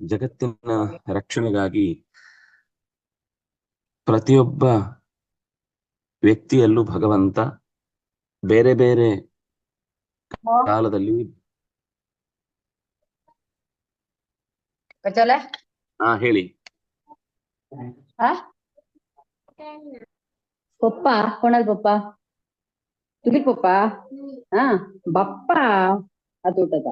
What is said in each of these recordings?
ಜಗತ್ತಿನ ರಕ್ಷಣೆಗಾಗಿ ಪ್ರತಿಯೊಬ್ಬ ವ್ಯಕ್ತಿಯಲ್ಲೂ ಭಗವಂತ ಬೇರೆ ಬೇರೆ ಕಾಲದಲ್ಲಿ ಹೇಳಿ ಪಪ್ಪ ಕೊಣಲ್ ಪಪ್ಪ ತುಗಿ ಪಪ್ಪ ಬಪ್ಪ ಅದೂಟದ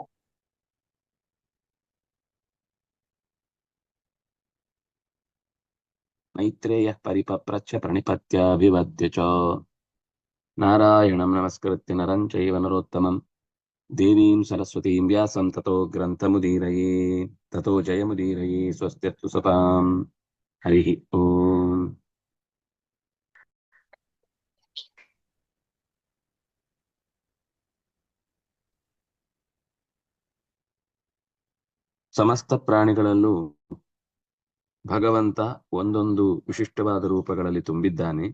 ಮೈತ್ರೇಯ ಪರಿಪಪ್ರಚ್ಛ ಪ್ರಣಿಪತ್ಯ ವಿವದ್ಯ ಚ ನಾರಾಯಣಂ ನಮಸ್ಕೃತ್ಯ ನರಂ ಚೈವ ನರೋತ್ತಮಂ ದೇವೀಂ ಸರಸ್ವತೀಂ ವ್ಯಾಸಂ ತತೋ ಗ್ರಂಥಮುದೀರಯೇ ತತೋ ಜಯಮುದೀರಯೇ ಸ್ವಸ್ತ್ಯಸ್ತು ಸತಾಂ ಹರಿ ಓಂ. ಸಮಸ್ತ ಪ್ರಾಣಿಗಳಲ್ಲೂ ಭಗವಂತ ಒಂದೊಂದು ವಿಶಿಷ್ಟವಾದ ರೂಪಗಳಲ್ಲಿ ತುಂಬಿದ್ದಾನೆ.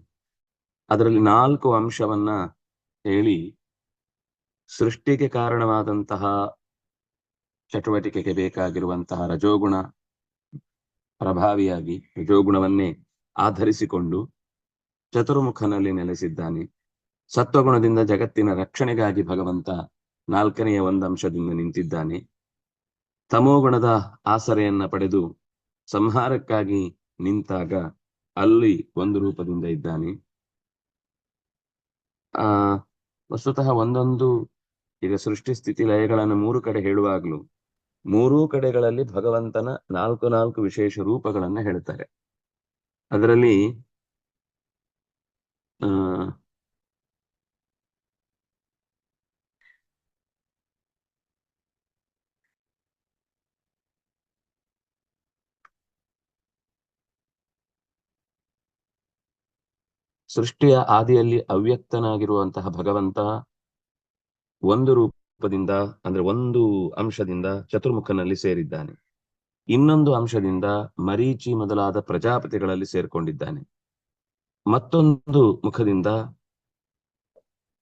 ಅದರಲ್ಲಿ 4 ಅಂಶವನ್ನ ಹೇಳಿ ಸೃಷ್ಟಿಗೆ ಕಾರಣವಾದಂತಹ ಚಟುವಟಿಕೆಗೆ ಬೇಕಾಗಿರುವಂತಹ ರಜೋಗುಣ ಪ್ರಭಾವಿಯಾಗಿ ರಜೋಗುಣವನ್ನೇ ಆಧರಿಸಿಕೊಂಡು ಚತುರ್ಮುಖನಲ್ಲಿ ನೆಲೆಸಿದ್ದಾನೆ. ಸತ್ವಗುಣದಿಂದ ಜಗತ್ತಿನ ರಕ್ಷಣೆಗಾಗಿ ಭಗವಂತ 4ನೆಯ ಒಂದು ಅಂಶದಿಂದ ನಿಂತಿದ್ದಾನೆ. ತಮೋಗುಣದ ಆಸರೆಯನ್ನ ಪಡೆದು ಸಂಹಾರಕ್ಕಾಗಿ ನಿಂತಾಗ ಅಲ್ಲಿ ಒಂದು ರೂಪದಿಂದ ಇದ್ದಾನೆ. ವಸ್ತುತಃ ಒಂದೊಂದು ಈಗ ಸೃಷ್ಟಿ ಸ್ಥಿತಿ ಲಯಗಳನ್ನು 3 ಕಡೆ ಹೇಳುವಾಗ್ಲೂ 3 ಕಡೆಗಳಲ್ಲಿ ಭಗವಂತನ 4 ವಿಶೇಷ ರೂಪಗಳನ್ನ ಹೇಳ್ತಾರೆ. ಅದರಲ್ಲಿ ಸೃಷ್ಟಿಯ ಆದಿಯಲ್ಲಿ ಅವ್ಯಕ್ತನಾಗಿರುವಂತಹ ಭಗವಂತ ಒಂದು ರೂಪದಿಂದ ಅಂದ್ರೆ ಒಂದು ಅಂಶದಿಂದ ಚತುರ್ಮುಖನಲ್ಲಿ ಸೇರಿದ್ದಾನೆ. ಇನ್ನೊಂದು ಅಂಶದಿಂದ ಮರೀಚಿ ಮೊದಲಾದ ಪ್ರಜಾಪತಿಗಳಲ್ಲಿ ಸೇರ್ಕೊಂಡಿದ್ದಾನೆ. ಮತ್ತೊಂದು ಮುಖದಿಂದ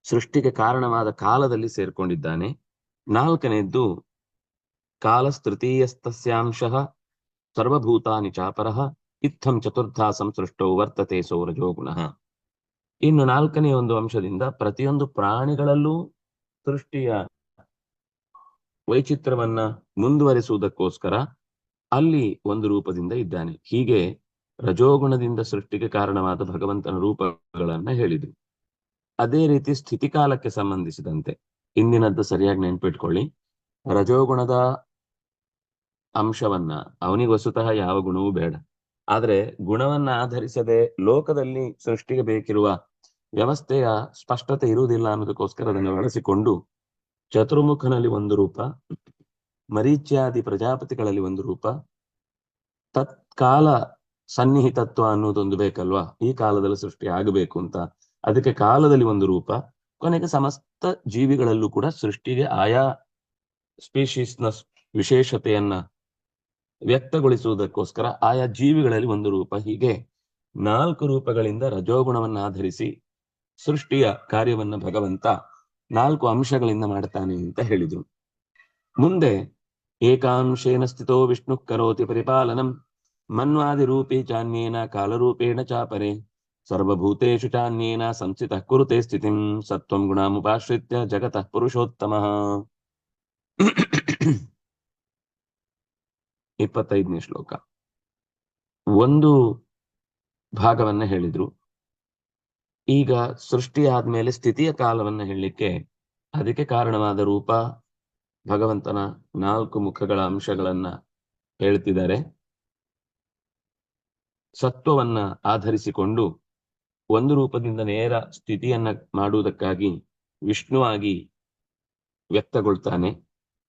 ಸೃಷ್ಟಿಗೆ ಕಾರಣವಾದ ಕಾಲದಲ್ಲಿ ಸೇರ್ಕೊಂಡಿದ್ದಾನೆ. 4ನೇದ್ದು ಕಾಲಸ್ತೃತೀಯಸ್ತಸ್ಯಾಂಶಃ ಸರ್ವಭೂತಾನಿ ಚಾಪರಃ ಇತ್ತಂ ಚತುರ್ಧಾ ಸಂಸೃಷ್ಟೋ ವರ್ತತೆ ಸೌರಜೋಗುಣಃ. ಇನ್ನು 4ನೇ ಒಂದು ಅಂಶದಿಂದ ಪ್ರತಿಯೊಂದು ಪ್ರಾಣಿಗಳಲ್ಲೂ ಸೃಷ್ಟಿಯ ವೈಚಿತ್ರವನ್ನ ಮುಂದುವರಿಸುವುದಕ್ಕೋಸ್ಕರ ಅಲ್ಲಿ ಒಂದು ರೂಪದಿಂದ ಇದ್ದಾನೆ. ಹೀಗೆ ರಜೋಗುಣದಿಂದ ಸೃಷ್ಟಿಗೆ ಕಾರಣವಾದ ಭಗವಂತನ ರೂಪಗಳನ್ನ ಹೇಳಿದ್ರು. ಅದೇ ರೀತಿ ಸ್ಥಿತಿಕಾಲಕ್ಕೆ ಸಂಬಂಧಿಸಿದಂತೆ ಇಂದಿನದ್ದು ಸರಿಯಾಗಿ ನೆನ್ಪಿಟ್ಕೊಳ್ಳಿ. ರಜೋಗುಣದ ಅಂಶವನ್ನ ಅವನಿಗೆ ವಸ್ತುತಃ ಯಾವ ಗುಣವೂ ಬೇಡ, ಆದ್ರೆ ಗುಣವನ್ನ ಆಧರಿಸದೆ ಲೋಕದಲ್ಲಿ ಸೃಷ್ಟಿಗೆ ಬೇಕಿರುವ ವ್ಯವಸ್ಥೆಯ ಸ್ಪಷ್ಟತೆ ಇರುವುದಿಲ್ಲ ಅನ್ನೋದಕ್ಕೋಸ್ಕರ ಅದನ್ನು ಬಳಸಿಕೊಂಡು ಚತುರ್ಮುಖನಲ್ಲಿ ಒಂದು ರೂಪ, ಮರೀಚ್ಯಾದಿ ಪ್ರಜಾಪತಿಗಳಲ್ಲಿ ಒಂದು ರೂಪ, ತತ್ಕಾಲ ಸನ್ನಿಹಿತತ್ವ ಅನ್ನೋದೊಂದು ಬೇಕಲ್ವಾ, ಈ ಕಾಲದಲ್ಲಿ ಸೃಷ್ಟಿ ಆಗಬೇಕು ಅಂತ, ಅದಕ್ಕೆ ಕಾಲದಲ್ಲಿ ಒಂದು ರೂಪ, ಕೊನೆಗೆ ಸಮಸ್ತ ಜೀವಿಗಳಲ್ಲೂ ಕೂಡ ಸೃಷ್ಟಿಗೆ ಆಯಾ ಸ್ಪೀಶೀಸ್ನ ವಿಶೇಷತೆಯನ್ನ ವ್ಯಕ್ತಗೊಳಿಸುವುದಕ್ಕೋಸ್ಕರ ಆಯಾ ಜೀವಿಗಳಲ್ಲಿ ಒಂದು ರೂಪ. ಹೀಗೆ 4 ರೂಪಗಳಿಂದ ರಜೋಗುಣವನ್ನ ಆಧರಿಸಿ ಸೃಷ್ಟಿಯ ಕಾರ್ಯವನ್ನ ಭಗವಂತ 4 ಅಂಶಗಳಿಂದ ಮಾಡ್ತಾನೆ ಅಂತ ಹೇಳಿದ್ರು. ಮುಂದೆ ಏಕಾಂಶೇನ ಸ್ಥಿತೋ ವಿಷ್ಣು ಕರೋತಿ ಪರಿಪಾಲನಂ ಮನ್ವಾದಿ ರೂಪೇ ಚಾನ್ಯೇನ ಕಾಲರೂಪೇಣ ಚಾಪರೆ ಸರ್ವಭೂತೇಷು ಚಾನ್ಯೇನ ಸಂಸ್ಥಿತಃ ಕುರುತೆ ಸ್ಥಿತಿಂ ಸತ್ವಂ ಗುಣಾಮುಪಾಶ್ರಿತ್ಯ ಜಗತಃ ಪುರುಷೋತ್ತಮಃ. 25ನೇ ಶ್ಲೋಕ. ಒಂದು ಭಾಗವನ್ನ ಹೇಳಿದ್ರು. ಈಗ ಸೃಷ್ಟಿ ಆದ್ಮೇಲೆ ಸ್ಥಿತಿಯ ಕಾಲವನ್ನ ಹೇಳಲಿಕ್ಕೆ ಅದಕ್ಕೆ ಕಾರಣವಾದ ರೂಪ ಭಗವಂತನ 4 ಮುಖಗಳ ಅಂಶಗಳನ್ನ ಹೇಳ್ತಿದ್ದಾರೆ. ಸತ್ವವನ್ನ ಆಧರಿಸಿಕೊಂಡು ಒಂದು ರೂಪದಿಂದ ನೇರ ಸ್ಥಿತಿಯನ್ನ ಮಾಡುವುದಕ್ಕಾಗಿ ವಿಷ್ಣುವಾಗಿ ವ್ಯಕ್ತಗೊಳ್ತಾನೆ.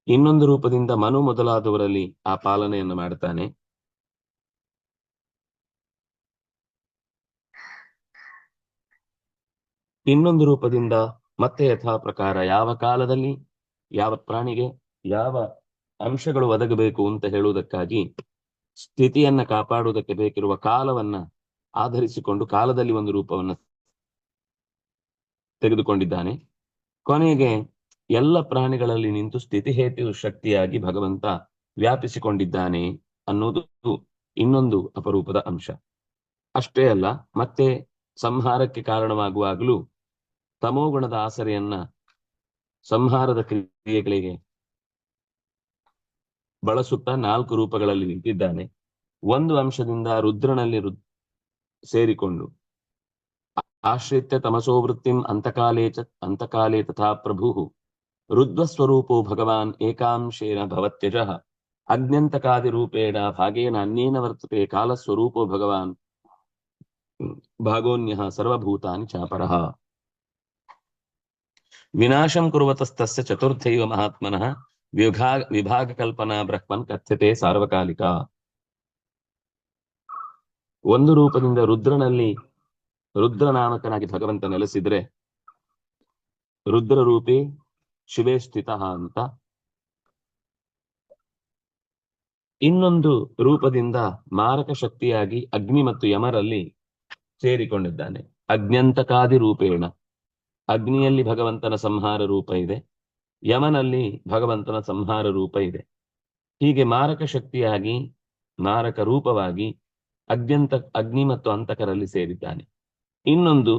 ಇನ್ನೊಂದು ರೂಪದಿಂದ ಮನು ಮೊದಲಾದವರಲ್ಲಿ ಆ ಪಾಲನೆಯನ್ನು ಮಾಡ್ತಾನೆ. ಇನ್ನೊಂದು ರೂಪದಿಂದ ಮತ್ತೆ ಯಥಾ ಪ್ರಕಾರ ಯಾವ ಕಾಲದಲ್ಲಿ ಯಾವ ಪ್ರಾಣಿಗೆ ಯಾವ ಅಂಶಗಳು ಒದಗಬೇಕು ಅಂತ ಹೇಳುವುದಕ್ಕಾಗಿ ಸ್ಥಿತಿಯನ್ನ ಕಾಪಾಡುವುದಕ್ಕೆ ಬೇಕಿರುವ ಕಾಲವನ್ನ ಆಧರಿಸಿಕೊಂಡು ಕಾಲದಲ್ಲಿ ಒಂದು ರೂಪವನ್ನು ತೆಗೆದುಕೊಂಡಿದ್ದಾನೆ. ಕೊನೆಗೆ ಎಲ್ಲ ಪ್ರಾಣಿಗಳಲ್ಲಿ ನಿಂತು ಸ್ಥಿತಿ ಹೇತು ಶಕ್ತಿಯಾಗಿ ಭಗವಂತ ವ್ಯಾಪಿಸಿಕೊಂಡಿದ್ದಾನೆ ಅನ್ನೋದು ಇನ್ನೊಂದು ಅಪರೂಪದ ಅಂಶ. ಅಷ್ಟೇ ಅಲ್ಲ, ಮತ್ತೆ ಸಂಹಾರಕ್ಕೆ ಕಾರಣವಾಗುವಾಗಲೂ ತಮೋಗುಣದ ಆಸರೆಯನ್ನ ಸಂಹಾರದ ಕ್ರಿಯೆಗಳಿಗೆ ಬಳಸುತ್ತಾ 4 ರೂಪಗಳಲ್ಲಿ ನಿಂತಿದ್ದಾನೆ. ಒಂದು ಅಂಶದಿಂದ ರುದ್ರನಲ್ಲಿ ಸೇರಿಕೊಂಡು ಆಶ್ರಿತ್ಯ ತಮಸೋವೃತ್ತಿಂ ಅಂತಕಾಲೇ ತಥಾ ಪ್ರಭು ರುದ್ರಸ್ವರೂಪೋ ಭಗವಾನ್ ಏಕಾಂಶೇನ ಭವತ್ಯಜಃ ಅಜ್ಞಂತಕಾದಿ ರೂಪೇಣ ಭಾಗೇನ ಅನ್ಯೇನ ವರ್ತತೆ ಕಾಲಸ್ವರೂಪೋ ಭಗವಾನ್ ಭಾಗೋನ್ಯಃ ಸರ್ವಭೂತಾನಿ ಚಾಪರಃ. ವಿನಾಶಂ ಕುರ್ವತಸ್ತಸ್ಯ ಚತುರ್ಥೈವ ಮಹಾತ್ಮನಃ ವಿಭಾಗ ಕಲ್ಪನಾ ಬ್ರಹ್ಮನ್ ಕಥ್ಯತೆ ಸಾರ್ವಕಾಲಿಕ. ಒಂದು ರೂಪದಿಂದ ರುದ್ರನಾಮಕನಾಗಿ ಭಗವಂತ ನೆಲೆಸಿದ್ರೆ ರುದ್ರರೂಪಿ ಶಿವೇ ಸ್ಥಿತ ಅಂತ, ಇನ್ನೊಂದು ರೂಪದಿಂದ ಮಾರಕ ಶಕ್ತಿಯಾಗಿ ಅಗ್ನಿ ಮತ್ತು ಯಮರಲ್ಲಿ ಸೇರಿಕೊಂಡಿದ್ದಾನೆ. ಅಜ್ಞಂತಕಾದಿ ರೂಪೇಣ ಅಗ್ನಿಯಲ್ಲಿ ಭಗವಂತನ ಸಂಹಾರ ರೂಪ ಇದೆ, ಯಮನಲ್ಲಿ ಭಗವಂತನ ಸಂಹಾರ ರೂಪ ಇದೆ. ಹೀಗೆ ಮಾರಕ ಶಕ್ತಿಯಾಗಿ ಮಾರಕ ರೂಪವಾಗಿ ಅಗ್ನಿ ಮತ್ತು ಅಂತಕರಲ್ಲಿ ಸೇರಿದ್ದಾನೆ. ಇನ್ನೊಂದು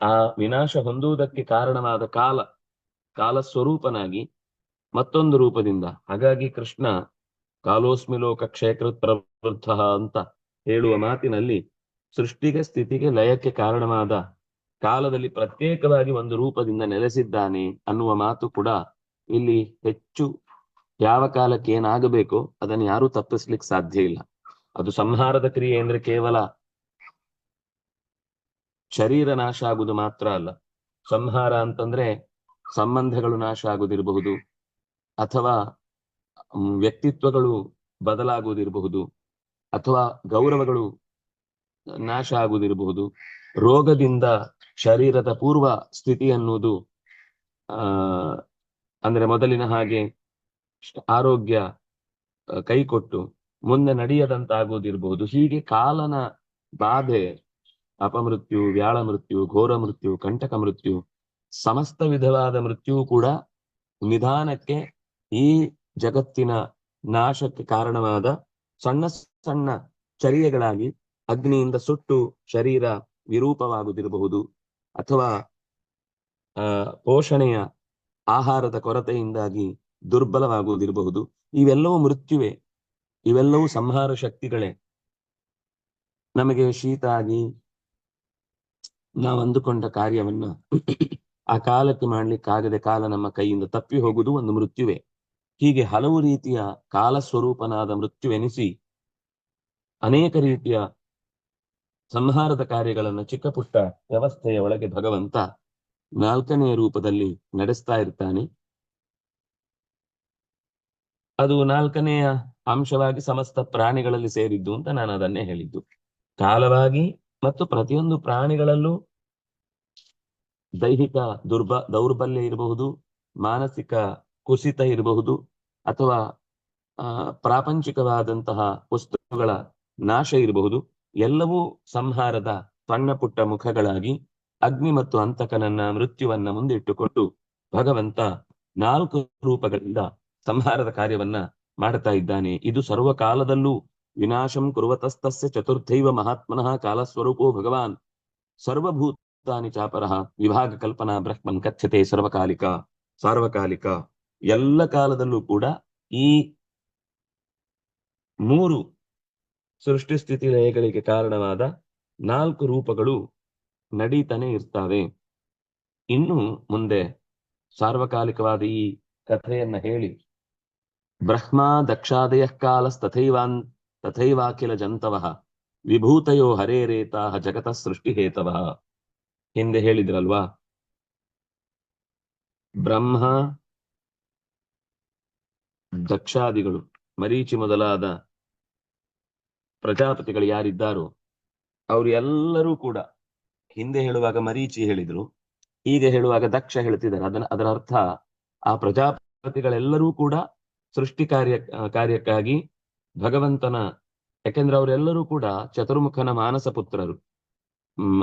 ಆ ವಿನಾಶ ಹೊಂದುವುದಕ್ಕೆ ಕಾರಣವಾದ ಕಾಲ ಸ್ವರೂಪನಾಗಿ ಮತ್ತೊಂದು ರೂಪದಿಂದ, ಹಾಗಾಗಿ ಕೃಷ್ಣ ಕಾಲೋಸ್ಮಿ ಲೋಕ ಕ್ಷೇಕೃತ್ ಪ್ರವೃದ್ಧ ಅಂತ ಹೇಳುವ ಮಾತಿನಲ್ಲಿ ಸೃಷ್ಟಿಗೆ ಸ್ಥಿತಿಗೆ ಲಯಕ್ಕೆ ಕಾರಣವಾದ ಕಾಲದಲ್ಲಿ ಪ್ರತ್ಯೇಕವಾಗಿ ಒಂದು ರೂಪದಿಂದ ನೆಲೆಸಿದ್ದಾನೆ ಅನ್ನುವ ಮಾತು ಕೂಡ ಇಲ್ಲಿ ಹೆಚ್ಚು ಯಾವ ಕಾಲಕ್ಕೆ ಏನಾಗಬೇಕೋ ಅದನ್ನು ಯಾರೂ ತಪ್ಪಿಸ್ಲಿಕ್ಕೆ ಸಾಧ್ಯ ಇಲ್ಲ. ಅದು ಸಂಹಾರದ ಕ್ರಿಯೆ ಅಂದ್ರೆ ಕೇವಲ ಶರೀರ ನಾಶ ಆಗುವುದು ಮಾತ್ರ ಅಲ್ಲ. ಸಂಹಾರ ಅಂತಂದ್ರೆ ಸಂಬಂಧಗಳು ನಾಶ ಆಗುವುದಿರಬಹುದು, ಅಥವಾ ವ್ಯಕ್ತಿತ್ವಗಳು ಬದಲಾಗುವುದಿರಬಹುದು, ಅಥವಾ ಗೌರವಗಳು ನಾಶ ಆಗುವುದಿರಬಹುದು. ರೋಗದಿಂದ ಶರೀರದ ಪೂರ್ವ ಸ್ಥಿತಿ ಅನ್ನುವುದು ಅಂದ್ರೆ ಮೊದಲಿನ ಹಾಗೆ ಆರೋಗ್ಯ ಕೈಕೊಟ್ಟು ಮುಂದೆ ನಡೆಯದಂತಾಗುವುದಿರಬಹುದು. ಹೀಗೆ ಕಾಲನ ಬಾಧೆ, ಅಪಮೃತ್ಯು, ವ್ಯಾಳ ಮೃತ್ಯು, ಘೋರ ಮೃತ್ಯು, ಕಂಟಕ ಮೃತ್ಯು, ಸಮಸ್ತ ವಿಧವಾದ ಮೃತ್ಯು ಕೂಡ ನಿಧಾನಕ್ಕೆ ಈ ಜಗತ್ತಿನ ನಾಶಕ್ಕೆ ಕಾರಣವಾದ ಸಣ್ಣ ಸಣ್ಣ ಚರ್ಯೆಗಳಾಗಿ ಅಗ್ನಿಯಿಂದ ಸುಟ್ಟು ಶರೀರ ವಿರೂಪವಾಗುವುದಿರಬಹುದು, ಅಥವಾ ಪೋಷಣೆಯ ಆಹಾರದ ಕೊರತೆಯಿಂದಾಗಿ ದುರ್ಬಲವಾಗುವುದಿರಬಹುದು. ಇವೆಲ್ಲವೂ ಮೃತ್ಯುವೇ, ಇವೆಲ್ಲವೂ ಸಂಹಾರ ಶಕ್ತಿಗಳೇ. ನಮಗೆ ಶೀತ ಆಗಿ ನಾವು ಅಂದುಕೊಂಡ ಕಾರ್ಯವನ್ನ ಆ ಕಾಲಕ್ಕೆ ಮಾಡ್ಲಿಕ್ಕಾಗದೆ ಕಾಲ ನಮ್ಮ ಕೈಯಿಂದ ತಪ್ಪಿ ಹೋಗುವುದು ಒಂದು ಮೃತ್ಯುವೇ. ಹೀಗೆ ಹಲವು ರೀತಿಯ ಕಾಲ ಸ್ವರೂಪನಾದ ಮೃತ್ಯುವೆನಿಸಿ ಅನೇಕ ರೀತಿಯ ಸಂಹಾರದ ಕಾರ್ಯಗಳನ್ನು ಚಿಕ್ಕ ಪುಟ್ಟ ವ್ಯವಸ್ಥೆಯ ಒಳಗೆ ಭಗವಂತ 4ನೇ ರೂಪದಲ್ಲಿ ನಡೆಸ್ತಾ ಇರ್ತಾನೆ. ಅದು 4ನೆಯ ಅಂಶವಾಗಿ ಸಮಸ್ತ ಪ್ರಾಣಿಗಳಲ್ಲಿ ಸೇರಿದ್ದು ಅಂತ ನಾನು ಅದನ್ನೇ ಹೇಳಿದ್ದು. ಕಾಲವಾಗಿ ಮತ್ತು ಪ್ರತಿಯೊಂದು ಪ್ರಾಣಿಗಳಲ್ಲೂ ದೈಹಿಕ ದೌರ್ಬಲ್ಯ ಇರಬಹುದು, ಮಾನಸಿಕ ಕುಸಿತ ಇರಬಹುದು, ಅಥವಾ ಪ್ರಾಪಂಚಿಕವಾದಂತಹ ವಸ್ತುಗಳ ನಾಶ ಇರಬಹುದು. ಎಲ್ಲವೂ ಸಂಹಾರದ ಸಣ್ಣ ಪುಟ್ಟ ಮುಖಗಳಾಗಿ ಅಗ್ನಿ ಮತ್ತು ಅಂತಕನನ್ನ ಮೃತ್ಯುವನ್ನ ಮುಂದಿಟ್ಟುಕೊಂಡು ಭಗವಂತ 4 ರೂಪಗಳಿಂದ ಸಂಹಾರದ ಕಾರ್ಯವನ್ನ ಮಾಡ್ತಾ ಇದ್ದಾನೆ. ಇದು ಸರ್ವಕಾಲದಲ್ಲೂ ವಿನಾಶಂ ಕುರ್ವತಸ್ತಸ್ಯ ಚತುರ್ಥೈವ ಮಹಾತ್ಮನಃ ಕಾಲಸ್ವರೂಪೋ ಭಗವಾನ್ ಸರ್ವಭೂತಾನಿ ಚಾಪರಃ ವಿಭಾಗ ಕಲ್ಪನಾ ಬ್ರಹ್ಮನ್ ಕಥ್ಯತೆ ಸಾರ್ವಕಾಲಿಕ. ಎಲ್ಲ ಕಾಲದಲ್ಲೂ ಕೂಡ ಈ 3 ಸೃಷ್ಟಿ ಸ್ಥಿತಿ ಲಯಗಳಿಗೆ ಕಾರಣವಾದ 4 ರೂಪಗಳು ನಡೀತಾನೆ ಇರ್ತಾವೆ. ಇನ್ನು ಮುಂದೆ ಸಾರ್ವಕಾಲಿಕವಾದ ಈ ಕಥೆಯನ್ನ ಹೇಳಿ ಬ್ರಹ್ಮ ದಕ್ಷಾದಯ ತಥೈವಾಖಿಲ ಜಂತವಃ ವಿಭೂತಯೋ ಹರೇರೇತಾಹ ಜಗತ ಸೃಷ್ಟಿ ಹೇತವಃ. ಹಿಂದೆ ಹೇಳಿದ್ರಲ್ವಾ, ಬ್ರಹ್ಮ ದಕ್ಷಾದಿಗಳು, ಮರೀಚಿ ಮೊದಲಾದ ಪ್ರಜಾಪತಿಗಳು ಯಾರಿದ್ದಾರೋ ಅವರು ಎಲ್ಲರೂ ಕೂಡ, ಹಿಂದೆ ಹೇಳುವಾಗ ಮರೀಚಿ ಹೇಳಿದ್ರು, ಈಗ ಹೇಳುವಾಗ ದಕ್ಷ ಹೇಳ್ತಿದ್ದಾರೆ. ಅದರ ಅರ್ಥ ಆ ಪ್ರಜಾಪತಿಗಳೆಲ್ಲರೂ ಕೂಡ ಸೃಷ್ಟಿ ಕಾರ್ಯಕ್ಕಾಗಿ ಭಗವಂತನ, ಯಾಕೆಂದ್ರೆ ಅವರೆಲ್ಲರೂ ಕೂಡ ಚತುರ್ಮುಖನ ಮಾನಸ ಪುತ್ರರು,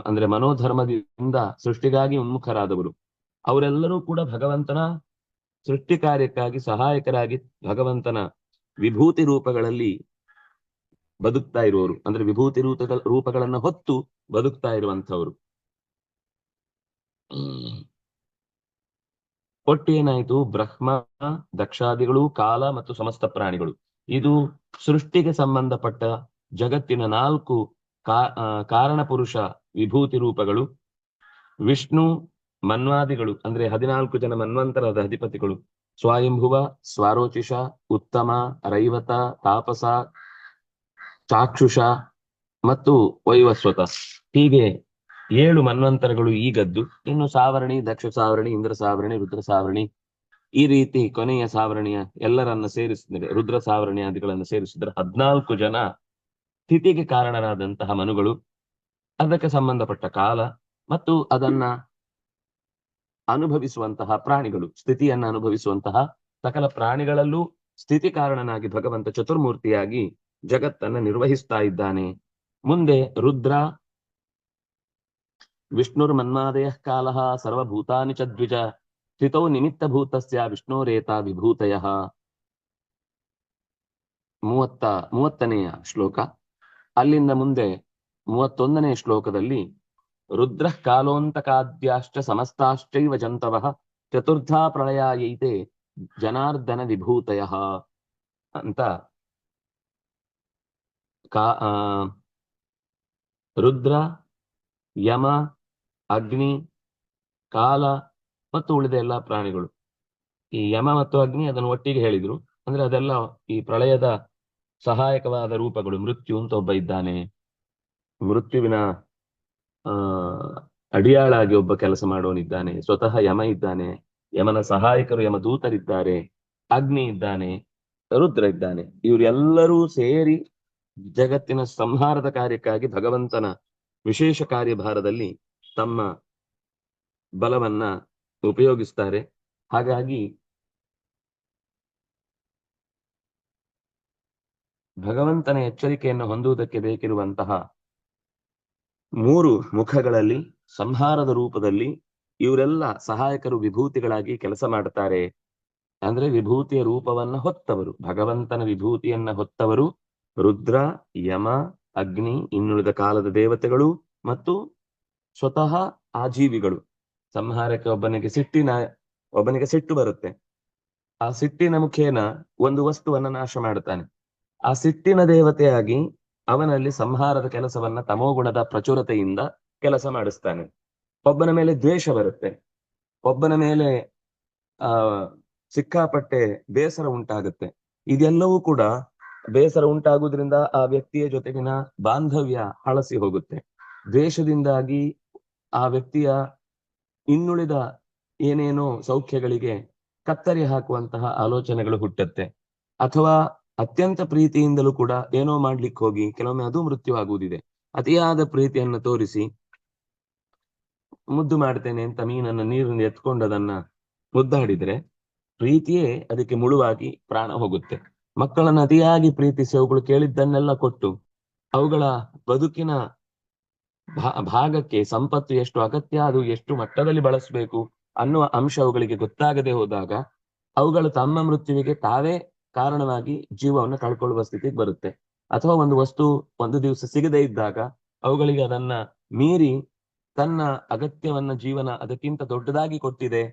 ಅಂದ್ರೆ ಮನೋಧರ್ಮದಿಂದ ಸೃಷ್ಟಿಗಾಗಿ ಉನ್ಮುಖರಾದವರು. ಅವರೆಲ್ಲರೂ ಕೂಡ ಭಗವಂತನ ಸೃಷ್ಟಿ ಕಾರ್ಯಕ್ಕಾಗಿ ಸಹಾಯಕರಾಗಿ ಭಗವಂತನ ವಿಭೂತಿ ರೂಪಗಳಲ್ಲಿ ಬದುಕ್ತಾ ಇರುವವರು, ಅಂದ್ರೆ ವಿಭೂತಿ ರೂಪಗಳನ್ನ ಹೊತ್ತು ಬದುಕ್ತಾ ಇರುವಂತವರು. ಒಟ್ಟು ಏನಾಯ್ತು, ಬ್ರಹ್ಮ, ದಕ್ಷಾದಿಗಳು, ಕಾಲ ಮತ್ತು ಸಮಸ್ತ ಪ್ರಾಣಿಗಳು, ಇದು ಸೃಷ್ಟಿಗೆ ಸಂಬಂಧಪಟ್ಟ ಜಗತ್ತಿನ 4 ಕಾರಣ ಪುರುಷ ವಿಭೂತಿ ರೂಪಗಳು. ವಿಷ್ಣು, ಮನ್ವಾದಿಗಳು ಅಂದ್ರೆ 14 ಜನ ಮನ್ವಂತರದ ಅಧಿಪತಿಗಳು, ಸ್ವಯಂಭುವ, ಸ್ವಾರೋಚಿಷ, ಉತ್ತಮ, ರೈವತ, ತಾಪಸ, ಚಾಕ್ಷುಷ ಮತ್ತು ವೈವಸ್ವತ, ಹೀಗೆ 7 ಮನ್ವಂತರಗಳು ಈಗದ್ದು. ಇನ್ನು ಸಾವರಣಿ, ದಕ್ಷ ಸಾವರಣಿ, ಇಂದ್ರ ಸಾವರಣಿ, ರುದ್ರ ಸಾವರಣಿ, ಈ ರೀತಿ ಕೊನೆಯ ಸಾವರಣಿಯ ಎಲ್ಲರನ್ನ ಸೇರಿಸಿದ್ರೆ, ರುದ್ರ ಸಾವರಣಿಯಾದಿಗಳನ್ನು ಸೇರಿಸಿದ್ರೆ 14 ಜನ ಸ್ಥಿತಿಗೆ ಕಾರಣರಾದಂತಹ ಮನುಗಳು, ಅದಕ್ಕೆ ಸಂಬಂಧಪಟ್ಟ ಕಾಲ ಮತ್ತು ಅದನ್ನ ಅನುಭವಿಸುವಂತಹ ಪ್ರಾಣಿಗಳು, ಸ್ಥಿತಿಯನ್ನ ಅನುಭವಿಸುವಂತಹ ಸಕಲ ಪ್ರಾಣಿಗಳಲ್ಲೂ ಸ್ಥಿತಿ ಕಾರಣನಾಗಿ ಭಗವಂತ ಚತುರ್ಮೂರ್ತಿಯಾಗಿ ಜಗತ್ತನ್ನ ನಿರ್ವಹಿಸ್ತಾ ಇದ್ದಾನೆ. ಮುಂದೆ ರುದ್ರ, ವಿಷ್ಣುರ್ ಮನ್ಮಾದಯ ಕಾಲಃ ಸರ್ವಭೂತಾನಿ ಚ ದ್ವಿಜ ಸ್ಥಿತೌ ನಿಮಿತ್ತ ಭೂತಸ್ಯ ವಿಷ್ಣೋರೇತ ವಿಭೂತಯ. 30ನೆಯ ಶ್ಲೋಕ. ಅಲ್ಲಿಂದ ಮುಂದೆ 31ನೇ ಶ್ಲೋಕದಲ್ಲಿ ರುದ್ರ ಕಾಲೋಂತಕಾದ್ಯಾಶ್ಚ ಸಮಸ್ತಾಶ್ಚೈವ ಜಂತವಃ ಚತುರ್ಧಾ ಪ್ರಳಯಾಯೈತೆ ಜನಾರ್ದನ ವಿಭೂತಯ ಅಂತ ರುದ್ರ, ಯಮ, ಅಗ್ನಿ, ಕಾಲ ಮತ್ತು ಉಳಿದ ಎಲ್ಲಾ ಪ್ರಾಣಿಗಳು. ಈ ಯಮ ಮತ್ತು ಅಗ್ನಿ ಅದನ್ನು ಒಟ್ಟಿಗೆ ಹೇಳಿದ್ರು, ಅಂದ್ರೆ ಅದೆಲ್ಲ ಈ ಪ್ರಳಯದ ಸಹಾಯಕವಾದ ರೂಪಗಳು. ಮೃತ್ಯು ಅಂತ ಒಬ್ಬ ಇದ್ದಾನೆ, ಮೃತ್ಯುವಿನ ಅಡಿಯಾಳಾಗಿ ಒಬ್ಬ ಕೆಲಸ ಮಾಡೋನಿದ್ದಾನೆ, ಸ್ವತಃ ಯಮ ಇದ್ದಾನೆ, ಯಮನ ಸಹಾಯಕರು ಯಮದೂತರಿದ್ದಾರೆ, ಅಗ್ನಿ ಇದ್ದಾನೆ, ರುದ್ರ ಇದ್ದಾನೆ. ಇವರೆಲ್ಲರೂ ಸೇರಿ ಜಗತ್ತಿನ ಸಂಹಾರದ ಕಾರ್ಯಕ್ಕಾಗಿ ಭಗವಂತನ ವಿಶೇಷ ಕಾರ್ಯಭಾರದಲ್ಲಿ ತಮ್ಮ ಬಲವನ್ನ ಉಪಯೋಗಿಸ್ತಾರೆ. ಹಾಗಾಗಿ ಭಗವಂತನ ಎಚ್ಚರಿಕೆಯನ್ನು ಹೊಂದುವುದಕ್ಕೆ ಬೇಕಿರುವಂತಹ 3 ಮುಖಗಳಲ್ಲಿ ಸಂಹಾರದ ರೂಪದಲ್ಲಿ ಇವರೆಲ್ಲ ಸಹಾಯಕರು ವಿಭೂತಿಗಳಾಗಿ ಕೆಲಸ ಮಾಡುತ್ತಾರೆ. ಅಂದ್ರೆ ವಿಭೂತಿಯ ರೂಪವನ್ನ ಹೊತ್ತವರು, ಭಗವಂತನ ವಿಭೂತಿಯನ್ನ ಹೊತ್ತವರು ರುದ್ರ, ಯಮ, ಅಗ್ನಿ, ಇನ್ನುಳಿದ ಕಾಲದ ದೇವತೆಗಳು ಮತ್ತು ಸ್ವತಃ ಆಜೀವಿಗಳು. ಸಂಹಾರಕ್ಕೆ ಒಬ್ಬನಿಗೆ ಸಿಟ್ಟು ಬರುತ್ತೆ, ಆ ಸಿಟ್ಟಿನ ಮುಖೇನ ಒಂದು ವಸ್ತುವನ್ನ ನಾಶ ಮಾಡುತ್ತಾನೆ. ಆ ಸಿಟ್ಟಿನ ದೇವತೆಯಾಗಿ ಅವನಲ್ಲಿ ಸಂಹಾರದ ಕೆಲಸವನ್ನ ತಮೋಗುಣದ ಪ್ರಚುರತೆಯಿಂದ ಕೆಲಸ ಮಾಡಿಸ್ತಾನೆ. ಒಬ್ಬನ ಮೇಲೆ ದ್ವೇಷ ಬರುತ್ತೆ, ಒಬ್ಬನ ಮೇಲೆ ಸಿಕ್ಕಾಪಟ್ಟೆ ಬೇಸರ ಉಂಟಾಗುತ್ತೆ. ಇದೆಲ್ಲವೂ ಕೂಡ ಬೇಸರ ಉಂಟಾಗುವುದರಿಂದ ಆ ವ್ಯಕ್ತಿಯ ಜೊತೆಗಿನ ಬಾಂಧವ್ಯ ಹಳಸಿ ಹೋಗುತ್ತೆ. ದ್ವೇಷದಿಂದಾಗಿ ಆ ವ್ಯಕ್ತಿಯ ಇನ್ನುಳಿದ ಏನೇನೋ ಸೌಖ್ಯಗಳಿಗೆ ಕತ್ತರಿ ಹಾಕುವಂತಹ ಆಲೋಚನೆಗಳು ಹುಟ್ಟುತ್ತೆ. ಅಥವಾ ಅತ್ಯಂತ ಪ್ರೀತಿಯಿಂದಲೂ ಕೂಡ ಏನೋ ಮಾಡ್ಲಿಕ್ಕೆ ಹೋಗಿ ಕೆಲವೊಮ್ಮೆ ಅದು ಮೃತ್ಯು ಆಗುವುದಿದೆ. ಅತಿಯಾದ ಪ್ರೀತಿಯನ್ನು ತೋರಿಸಿ ಮುದ್ದು ಮಾಡ್ತೇನೆ ಅಂತ ಮೀನನ್ನು ನೀರಿನಿಂದ ಎತ್ಕೊಂಡು ಅದನ್ನ ಮುದ್ದಾಡಿದ್ರೆ ಪ್ರೀತಿಯೇ ಅದಕ್ಕೆ ಮುಳುವಾಗಿ ಪ್ರಾಣ ಹೋಗುತ್ತೆ. ಮಕ್ಕಳನ್ನು ಅತಿಯಾಗಿ ಪ್ರೀತಿಸಿ ಅವುಗಳು ಕೇಳಿದ್ದನ್ನೆಲ್ಲ ಕೊಟ್ಟು ಅವುಗಳ ಬದುಕಿನ ಭಾಗಕ್ಕೆ ಸಂಪತ್ತು ಎಷ್ಟು ಅಗತ್ಯ, ಅದು ಎಷ್ಟು ಮಟ್ಟದಲ್ಲಿ ಬಳಸಬೇಕು ಅನ್ನುವ ಅಂಶ ಅವುಗಳಿಗೆ ಗೊತ್ತಾಗದೆ ಹೋದಾಗ ಅವುಗಳು ತಮ್ಮ ಮೃತ್ಯುವಿಗೆ ತಾವೇ ಕಾರಣವಾಗಿ ಜೀವವನ್ನು ಕಳ್ಕೊಳ್ಳುವ ಸ್ಥಿತಿಗೆ ಬರುತ್ತೆ. ಅಥವಾ ಒಂದು ವಸ್ತು ಒಂದು ದಿವಸ ಸಿಗದೇ ಇದ್ದಾಗ ಅವುಗಳಿಗೆ ಅದನ್ನ ಮೀರಿ ತನ್ನ ಅಗತ್ಯವನ್ನ ಜೀವನ ಅದಕ್ಕಿಂತ ದೊಡ್ಡದಾಗಿ ಕೊಟ್ಟಿದೆ,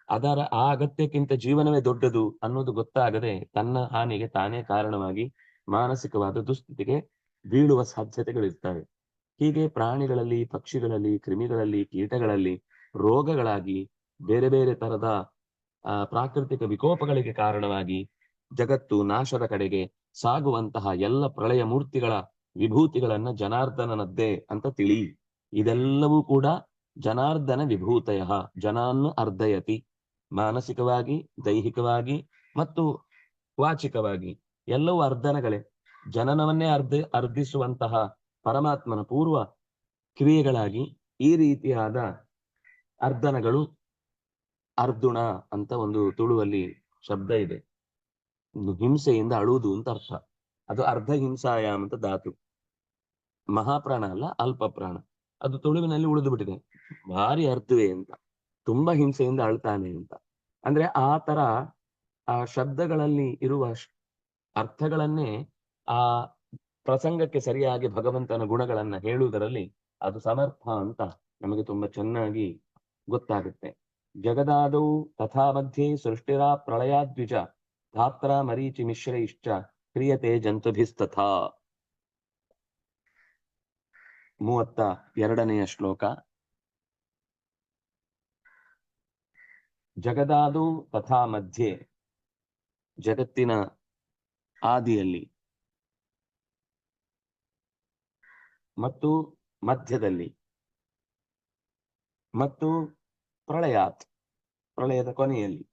ಆ ಅಗತ್ಯಕ್ಕಿಂತ ಜೀವನವೇ ದೊಡ್ಡದು ಅನ್ನೋದು ಗೊತ್ತಾಗದೆ ತನ್ನ ಹಾನಿಗೆ ತಾನೇ ಕಾರಣವಾಗಿ ಮಾನಸಿಕವಾದ ದುಸ್ಥಿತಿಗೆ ಬೀಳುವ ಸಾಧ್ಯತೆಗಳಿರ್ತವೆ. ಹೀಗೆ ಪ್ರಾಣಿಗಳಲ್ಲಿ, ಪಕ್ಷಿಗಳಲ್ಲಿ, ಕ್ರಿಮಿಗಳಲ್ಲಿ, ಕೀಟಗಳಲ್ಲಿ ರೋಗಗಳಾಗಿ ಬೇರೆ ಬೇರೆ ತರದ ಪ್ರಾಕೃತಿಕ ವಿಕೋಪಗಳಿಗೆ ಕಾರಣವಾಗಿ ಜಗತ್ತು ನಾಶದ ಕಡೆಗೆ ಸಾಗುವಂತಹ ಎಲ್ಲ ಪ್ರಳಯ ಮೂರ್ತಿಗಳ ವಿಭೂತಿಗಳನ್ನ ಜನಾರ್ದನನದ್ದೇ ಅಂತ ತಿಳಿ. ಇದೆಲ್ಲವೂ ಕೂಡ ಜನಾರ್ದನ ವಿಭೂತಯ, ಜನಾನ್ನು ಅರ್ಧಯತಿ, ಮಾನಸಿಕವಾಗಿ, ದೈಹಿಕವಾಗಿ ಮತ್ತು ವಾಚಿಕವಾಗಿ ಎಲ್ಲವೂ ಅರ್ಧನಗಳೇ. ಜನನವನ್ನೇ ಅರ್ಧಿಸುವಂತಹ ಪರಮಾತ್ಮನ ಪೂರ್ವ ಕ್ರಿಯೆಗಳಾಗಿ ಈ ರೀತಿಯಾದ ಅರ್ಧನಗಳು. ಅರ್ಧುಣ ಅಂತ ಒಂದು ತುಳುವಲ್ಲಿ ಶಬ್ದ ಇದೆ, ಹಿಂಸೆಯಿಂದ ಅಳುವುದು ಅಂತ ಅರ್ಥ. ಅದು ಅರ್ಧ ಹಿಂಸಾಯಾಮ್ ಅಂತ ಧಾತು. ಮಹಾಪ್ರಾಣ ಅಲ್ಲ, ಅಲ್ಪ ಪ್ರಾಣ. ಅದು ತುಳುವಿನಲ್ಲಿ ಉಳಿದು ಬಿಟ್ಟಿದೆ, ಭಾರಿ ಅರ್ಥವೇ ಅಂತ, ತುಂಬಾ ಹಿಂಸೆಯಿಂದ ಅಳ್ತಾನೆ ಅಂತ. ಅಂದ್ರೆ ಆ ತರ ಆ ಶಬ್ದಗಳಲ್ಲಿ ಇರುವ ಅರ್ಥಗಳನ್ನೇ ಆ ಪ್ರಸಂಗಕ್ಕೆ ಸರಿಯಾಗಿ ಭಗವಂತನ ಗುಣಗಳನ್ನ ಹೇಳುವುದರಲ್ಲಿ ಅದು ಸಮರ್ಥ ಅಂತ ನಮಗೆ ತುಂಬಾ ಚೆನ್ನಾಗಿ ಗೊತ್ತಾಗುತ್ತೆ. ಜಗದಾದೌ ತಥಾ ಮಧ್ಯೆ ಸೃಷ್ಟಿರ ಪ್ರಳಯಾದ್ವಿಜ ಧಾತ್ರ ಮರೀಚಿ ಮಿಶ್ರೈಶ್ಚ ಕ್ರಿಯತೆ ಜಂತುಭಿಸ್ತಥಾ. 32ನೇ ಶ್ಲೋಕ. ಜಗದಾದೌ ತಥಾ ಮಧ್ಯೆ, ಜಗತ್ತಿನ ಆದಿಯಲ್ಲಿ ಮತ್ತು ಮಧ್ಯದಲ್ಲಿ ಮತ್ತು ಪ್ರಳಯಾತ್, ಪ್ರಳಯದ ಕೊನೆಯಲ್ಲಿ,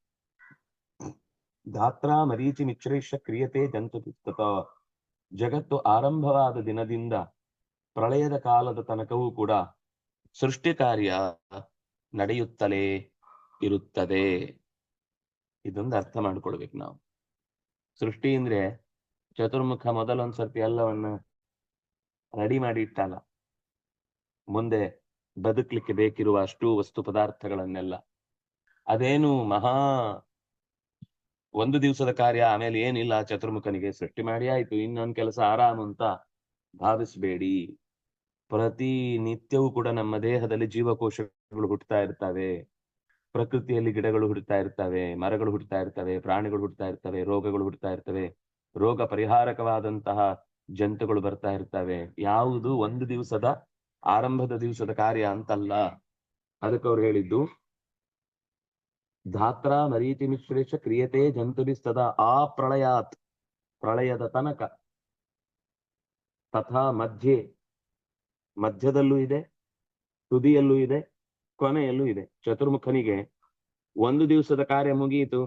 ಧಾತ್ರ ಮರೀಚಿ ಮಿಶ್ರೈಶ್ಚ ಕ್ರಿಯತೆ ಜಂತುಭಿಸ್ತಥಾ, ಜಗತ್ತು ಆರಂಭವಾದ ದಿನದಿಂದ ಪ್ರಳಯದ ಕಾಲದ ತನಕವೂ ಕೂಡ ಸೃಷ್ಟಿ ಕಾರ್ಯ ನಡೆಯುತ್ತಲೇ ಇರುತ್ತದೆ. ಇದೊಂದು ಅರ್ಥ ಮಾಡ್ಕೊಳ್ಬೇಕು ನಾವು. ಸೃಷ್ಟಿ ಅಂದ್ರೆ ಚತುರ್ಮುಖ ಮೊದಲೊಂದ್ಸರ್ತಿ ಎಲ್ಲವನ್ನ ರೆಡಿ ಮಾಡಿ ಇಟ್ಟಲ್ಲ, ಮುಂದೆ ಬದುಕ್ಲಿಕ್ಕೆ ಬೇಕಿರುವ ಅಷ್ಟು ವಸ್ತು ಪದಾರ್ಥಗಳನ್ನೆಲ್ಲ. ಅದೇನು ಮಹಾ ಒಂದು ದಿವಸದ ಕಾರ್ಯ, ಆಮೇಲೆ ಏನಿಲ್ಲ ಚತುರ್ಮುಖನಿಗೆ ಸೃಷ್ಟಿ ಮಾಡಿ ಆಯ್ತು ಇನ್ನೊಂದು ಕೆಲಸ ಆರಾಮ್ ಅಂತ ಭಾವಿಸ್ಬೇಡಿ. ಪ್ರತಿ ನಿತ್ಯವೂ ಕೂಡ ನಮ್ಮ ದೇಹದಲ್ಲಿ ಜೀವಕೋಶಗಳು ಹುಟ್ಟುತ್ತಾ ಇರ್ತವೆ, ಪ್ರಕೃತಿಯಲ್ಲಿ ಗಿಡಗಳು ಹುಟ್ಟುತ್ತಾ ಇರ್ತವೆ, ಮರಗಳು ಹುಟ್ಟುತ್ತಾ ಇರ್ತವೆ, ಪ್ರಾಣಿಗಳು ಹುಟ್ಟುತ್ತಾ ಇರ್ತವೆ, ರೋಗಗಳು ಹುಟ್ಟುತ್ತಾ ಇರ್ತವೆ, ರೋಗ ಪರಿಹಾರಕವಾದಂತಹ ಜಂತುಗಳು ಬರ್ತಾ ಇರ್ತವೆ. ಯಾವುದು ಒಂದು ದಿವಸದ ಆರಂಭದ ದಿವಸದ ಕಾರ್ಯ ಅಂತಲ್ಲ. ಅದಕ್ಕೆ ಅವ್ರು ಹೇಳಿದ್ದು ಧಾತ್ರ ಮರೀಚಿ ಮಿಶ್ರೇಶ ಕ್ರಿಯತೆ ಜಂತುಭಿಸ್ತದ ಆ ಪ್ರಳಯಾತ್, ಪ್ರಳಯದ ತನಕ, ತಥಾ ಮಧ್ಯೆ, ಮಧ್ಯದಲ್ಲೂ ಇದೆ, ತುದಿಯಲ್ಲೂ ಇದೆ, ಕೊನೆಯಲ್ಲೂ ಇದೆ. ಚತುರ್ಮುಖನಿಗೆ ಒಂದು ದಿವಸದ ಕಾರ್ಯ ಮುಗಿಯಿತು,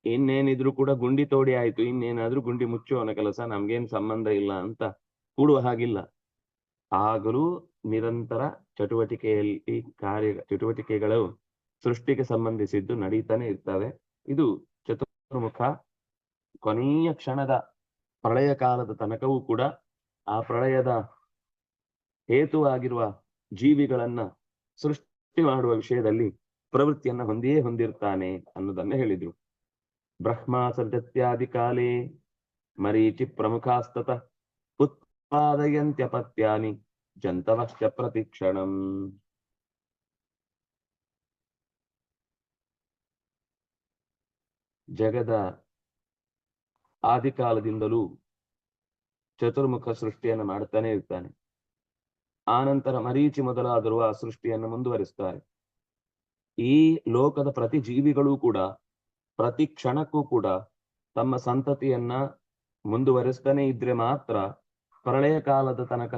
ಇನ್ನೇನಿದ್ರು ಕೂಡ ಗುಂಡಿ ತೋಡಿ ಆಯ್ತು, ಇನ್ನೇನಾದ್ರೂ ಗುಂಡಿ ಮುಚ್ಚುವನ ಕೆಲಸ, ನಮ್ಗೇನ್ ಸಂಬಂಧ ಇಲ್ಲ ಅಂತ ಕೂಡುವ ಹಾಗಿಲ್ಲ. ಆಗಲೂ ನಿರಂತರ ಚಟುವಟಿಕೆಯಲ್ಲಿ ಚಟುವಟಿಕೆಗಳು ಸೃಷ್ಟಿಗೆ ಸಂಬಂಧಿಸಿದ್ದು ನಡೀತಾನೆ ಇರ್ತವೆ. ಇದು ಚತುರ್ಮುಖ ಕೊನೆಯ ಕ್ಷಣದ ಪ್ರಳಯ ಕಾಲದ ತನಕವೂ ಕೂಡ ಆ ಪ್ರಳಯದ ಹೇತುವಾಗಿರುವ ಜೀವಿಗಳನ್ನ ಸೃಷ್ಟಿ ಮಾಡುವ ವಿಷಯದಲ್ಲಿ ಪ್ರವೃತ್ತಿಯನ್ನ ಹೊಂದಿರ್ತಾನೆ ಅನ್ನೋದನ್ನ ಹೇಳಿದ್ರು. ಬ್ರಹ್ಮ ಸೃಜತ್ಯಾದಿ ಕಾಲೇ ಮರೀಚಿ ಪ್ರಮುಖಾಸ್ತತ ಉತ್ಪಾದಯಂತ್ಯಪತ್ಯಾನಿ ಜಂತವಶ್ಚ ಪ್ರತಿಕ್ಷಣಂ. ಜಗದ ಆದಿಕಾಲದಿಂದಲೂ ಚತುರ್ಮುಖ ಸೃಷ್ಟಿಯನ್ನು ಮಾಡ್ತಾನೆ ಇರ್ತಾನೆ. ಆನಂತರ ಮರೀಚಿ ಮೊದಲಾದರೂ ಆ ಸೃಷ್ಟಿಯನ್ನು ಮುಂದುವರಿಸ್ತಾರೆ. ಈ ಲೋಕದ ಪ್ರತಿ ಜೀವಿಗಳೂ ಕೂಡ ಪ್ರತಿ ಕ್ಷಣಕ್ಕೂ ಕೂಡ ತಮ್ಮ ಸಂತತಿಯನ್ನ ಮುಂದುವರಿಸ್ತಾನೆ ಇದ್ರೆ ಮಾತ್ರ ಪ್ರಳಯ ಕಾಲದ ತನಕ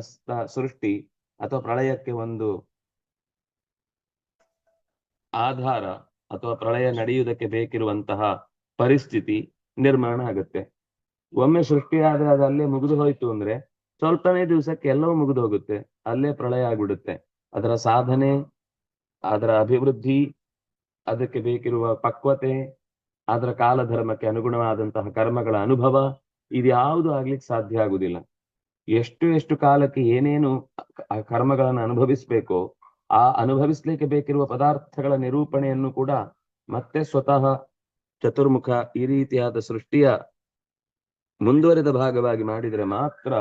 ಸೃಷ್ಟಿ ಅಥವಾ ಪ್ರಳಯಕ್ಕೆ ಒಂದು ಆಧಾರ ಅಥವಾ ಪ್ರಳಯ ನಡೆಯುವುದಕ್ಕೆ ಬೇಕಿರುವಂತಹ ಪರಿಸ್ಥಿತಿ ನಿರ್ಮಾಣ ಆಗುತ್ತೆ. ಒಮ್ಮೆ ಸೃಷ್ಟಿಯಾದ್ರೆ ಅದು ಅಲ್ಲೇ ಮುಗಿದು ಹೋಯ್ತು ಅಂದ್ರೆ ಸ್ವಲ್ಪನೇ ದಿವಸಕ್ಕೆ ಎಲ್ಲವೂ ಮುಗಿದು ಹೋಗುತ್ತೆ, ಅಲ್ಲೇ ಪ್ರಳಯ ಆಗ್ಬಿಡುತ್ತೆ. ಅದರ ಸಾಧನೆ, ಅದರ ಅಭಿವೃದ್ಧಿ, ಅದಕ್ಕೆ ಬೇಕಿರುವ ಪಕ್ವತೆ, ಅದರ ಕಾಲಧರ್ಮಕ್ಕೆ ಅನುಗುಣವಾದಂತಹ ಕರ್ಮಗಳ ಅನುಭವ, ಇದ್ಯಾವುದು ಆಗ್ಲಿಕ್ಕೆ ಸಾಧ್ಯ ಆಗುದಿಲ್ಲ. ಎಷ್ಟು ಕಾಲಕ್ಕೆ ಏನೇನು ಕರ್ಮಗಳನ್ನು ಅನುಭವಿಸ್ಬೇಕೋ ಆ ಅನುಭವಿಸ್ಲಿಕ್ಕೆ ಬೇಕಿರುವ ಪದಾರ್ಥಗಳ ನಿರೂಪಣೆಯನ್ನು ಕೂಡ ಮತ್ತೆ ಸ್ವತಃ ಚತುರ್ಮುಖ ಈ ರೀತಿಯಾದ ಸೃಷ್ಟಿಯ ಮುಂದುವರೆದ ಭಾಗವಾಗಿ ಮಾಡಿದರೆ ಮಾತ್ರ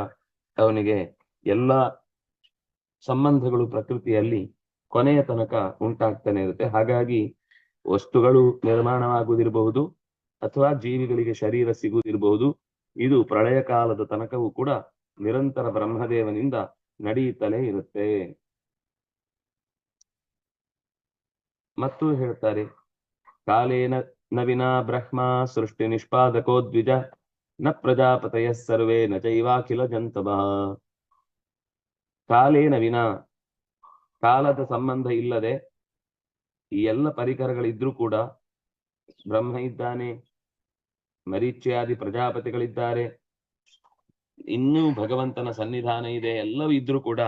ಅವನಿಗೆ ಎಲ್ಲ ಸಂಬಂಧಗಳು ಪ್ರಕೃತಿಯಲ್ಲಿ ಕೊನೆಯ ತನಕ ಉಂಟಾಗ್ತಾನೆ ಇರುತ್ತೆ. ಹಾಗಾಗಿ ವಸ್ತುಗಳು ನಿರ್ಮಾಣವಾಗುವುದಿರಬಹುದು ಅಥವಾ ಜೀವಿಗಳಿಗೆ ಶರೀರ ಸಿಗುವುದಿರಬಹುದು, ಇದು ಪ್ರಳಯ ಕಾಲದ ತನಕವೂ ಕೂಡ ನಿರಂತರ ಬ್ರಹ್ಮದೇವನಿಂದ ನಡೆಯುತ್ತಲೇ ಇರುತ್ತೆ. ಮತ್ತು ಹೇಳ್ತಾರೆ, ಕಾಲೇನ ನವಿನಾ ಬ್ರಹ್ಮ ಸೃಷ್ಟಿ ನಿಷ್ಪಾದಕೋ ದ್ವಿಜ ನ ಪ್ರಜಾಪತಯ ಸರ್ವೇ ನ ಚೈವಾಖಿಲ ಜಂತವಃ. ಕಾಲೇನ ವಿನಾ, ಕಾಲದ ಸಂಬಂಧ ಇಲ್ಲದೆ ಈ ಎಲ್ಲ ಪರಿಕರಗಳಿದ್ರೂ ಕೂಡ, ಬ್ರಹ್ಮ ಇದ್ದಾನೆ, ಮರೀಚ್ಯಾದಿ ಪ್ರಜಾಪತಿಗಳಿದ್ದಾರೆ, ಇನ್ನೂ ಭಗವಂತನ ಸನ್ನಿಧಾನ ಇದೆ, ಎಲ್ಲವೂ ಇದ್ರೂ ಕೂಡ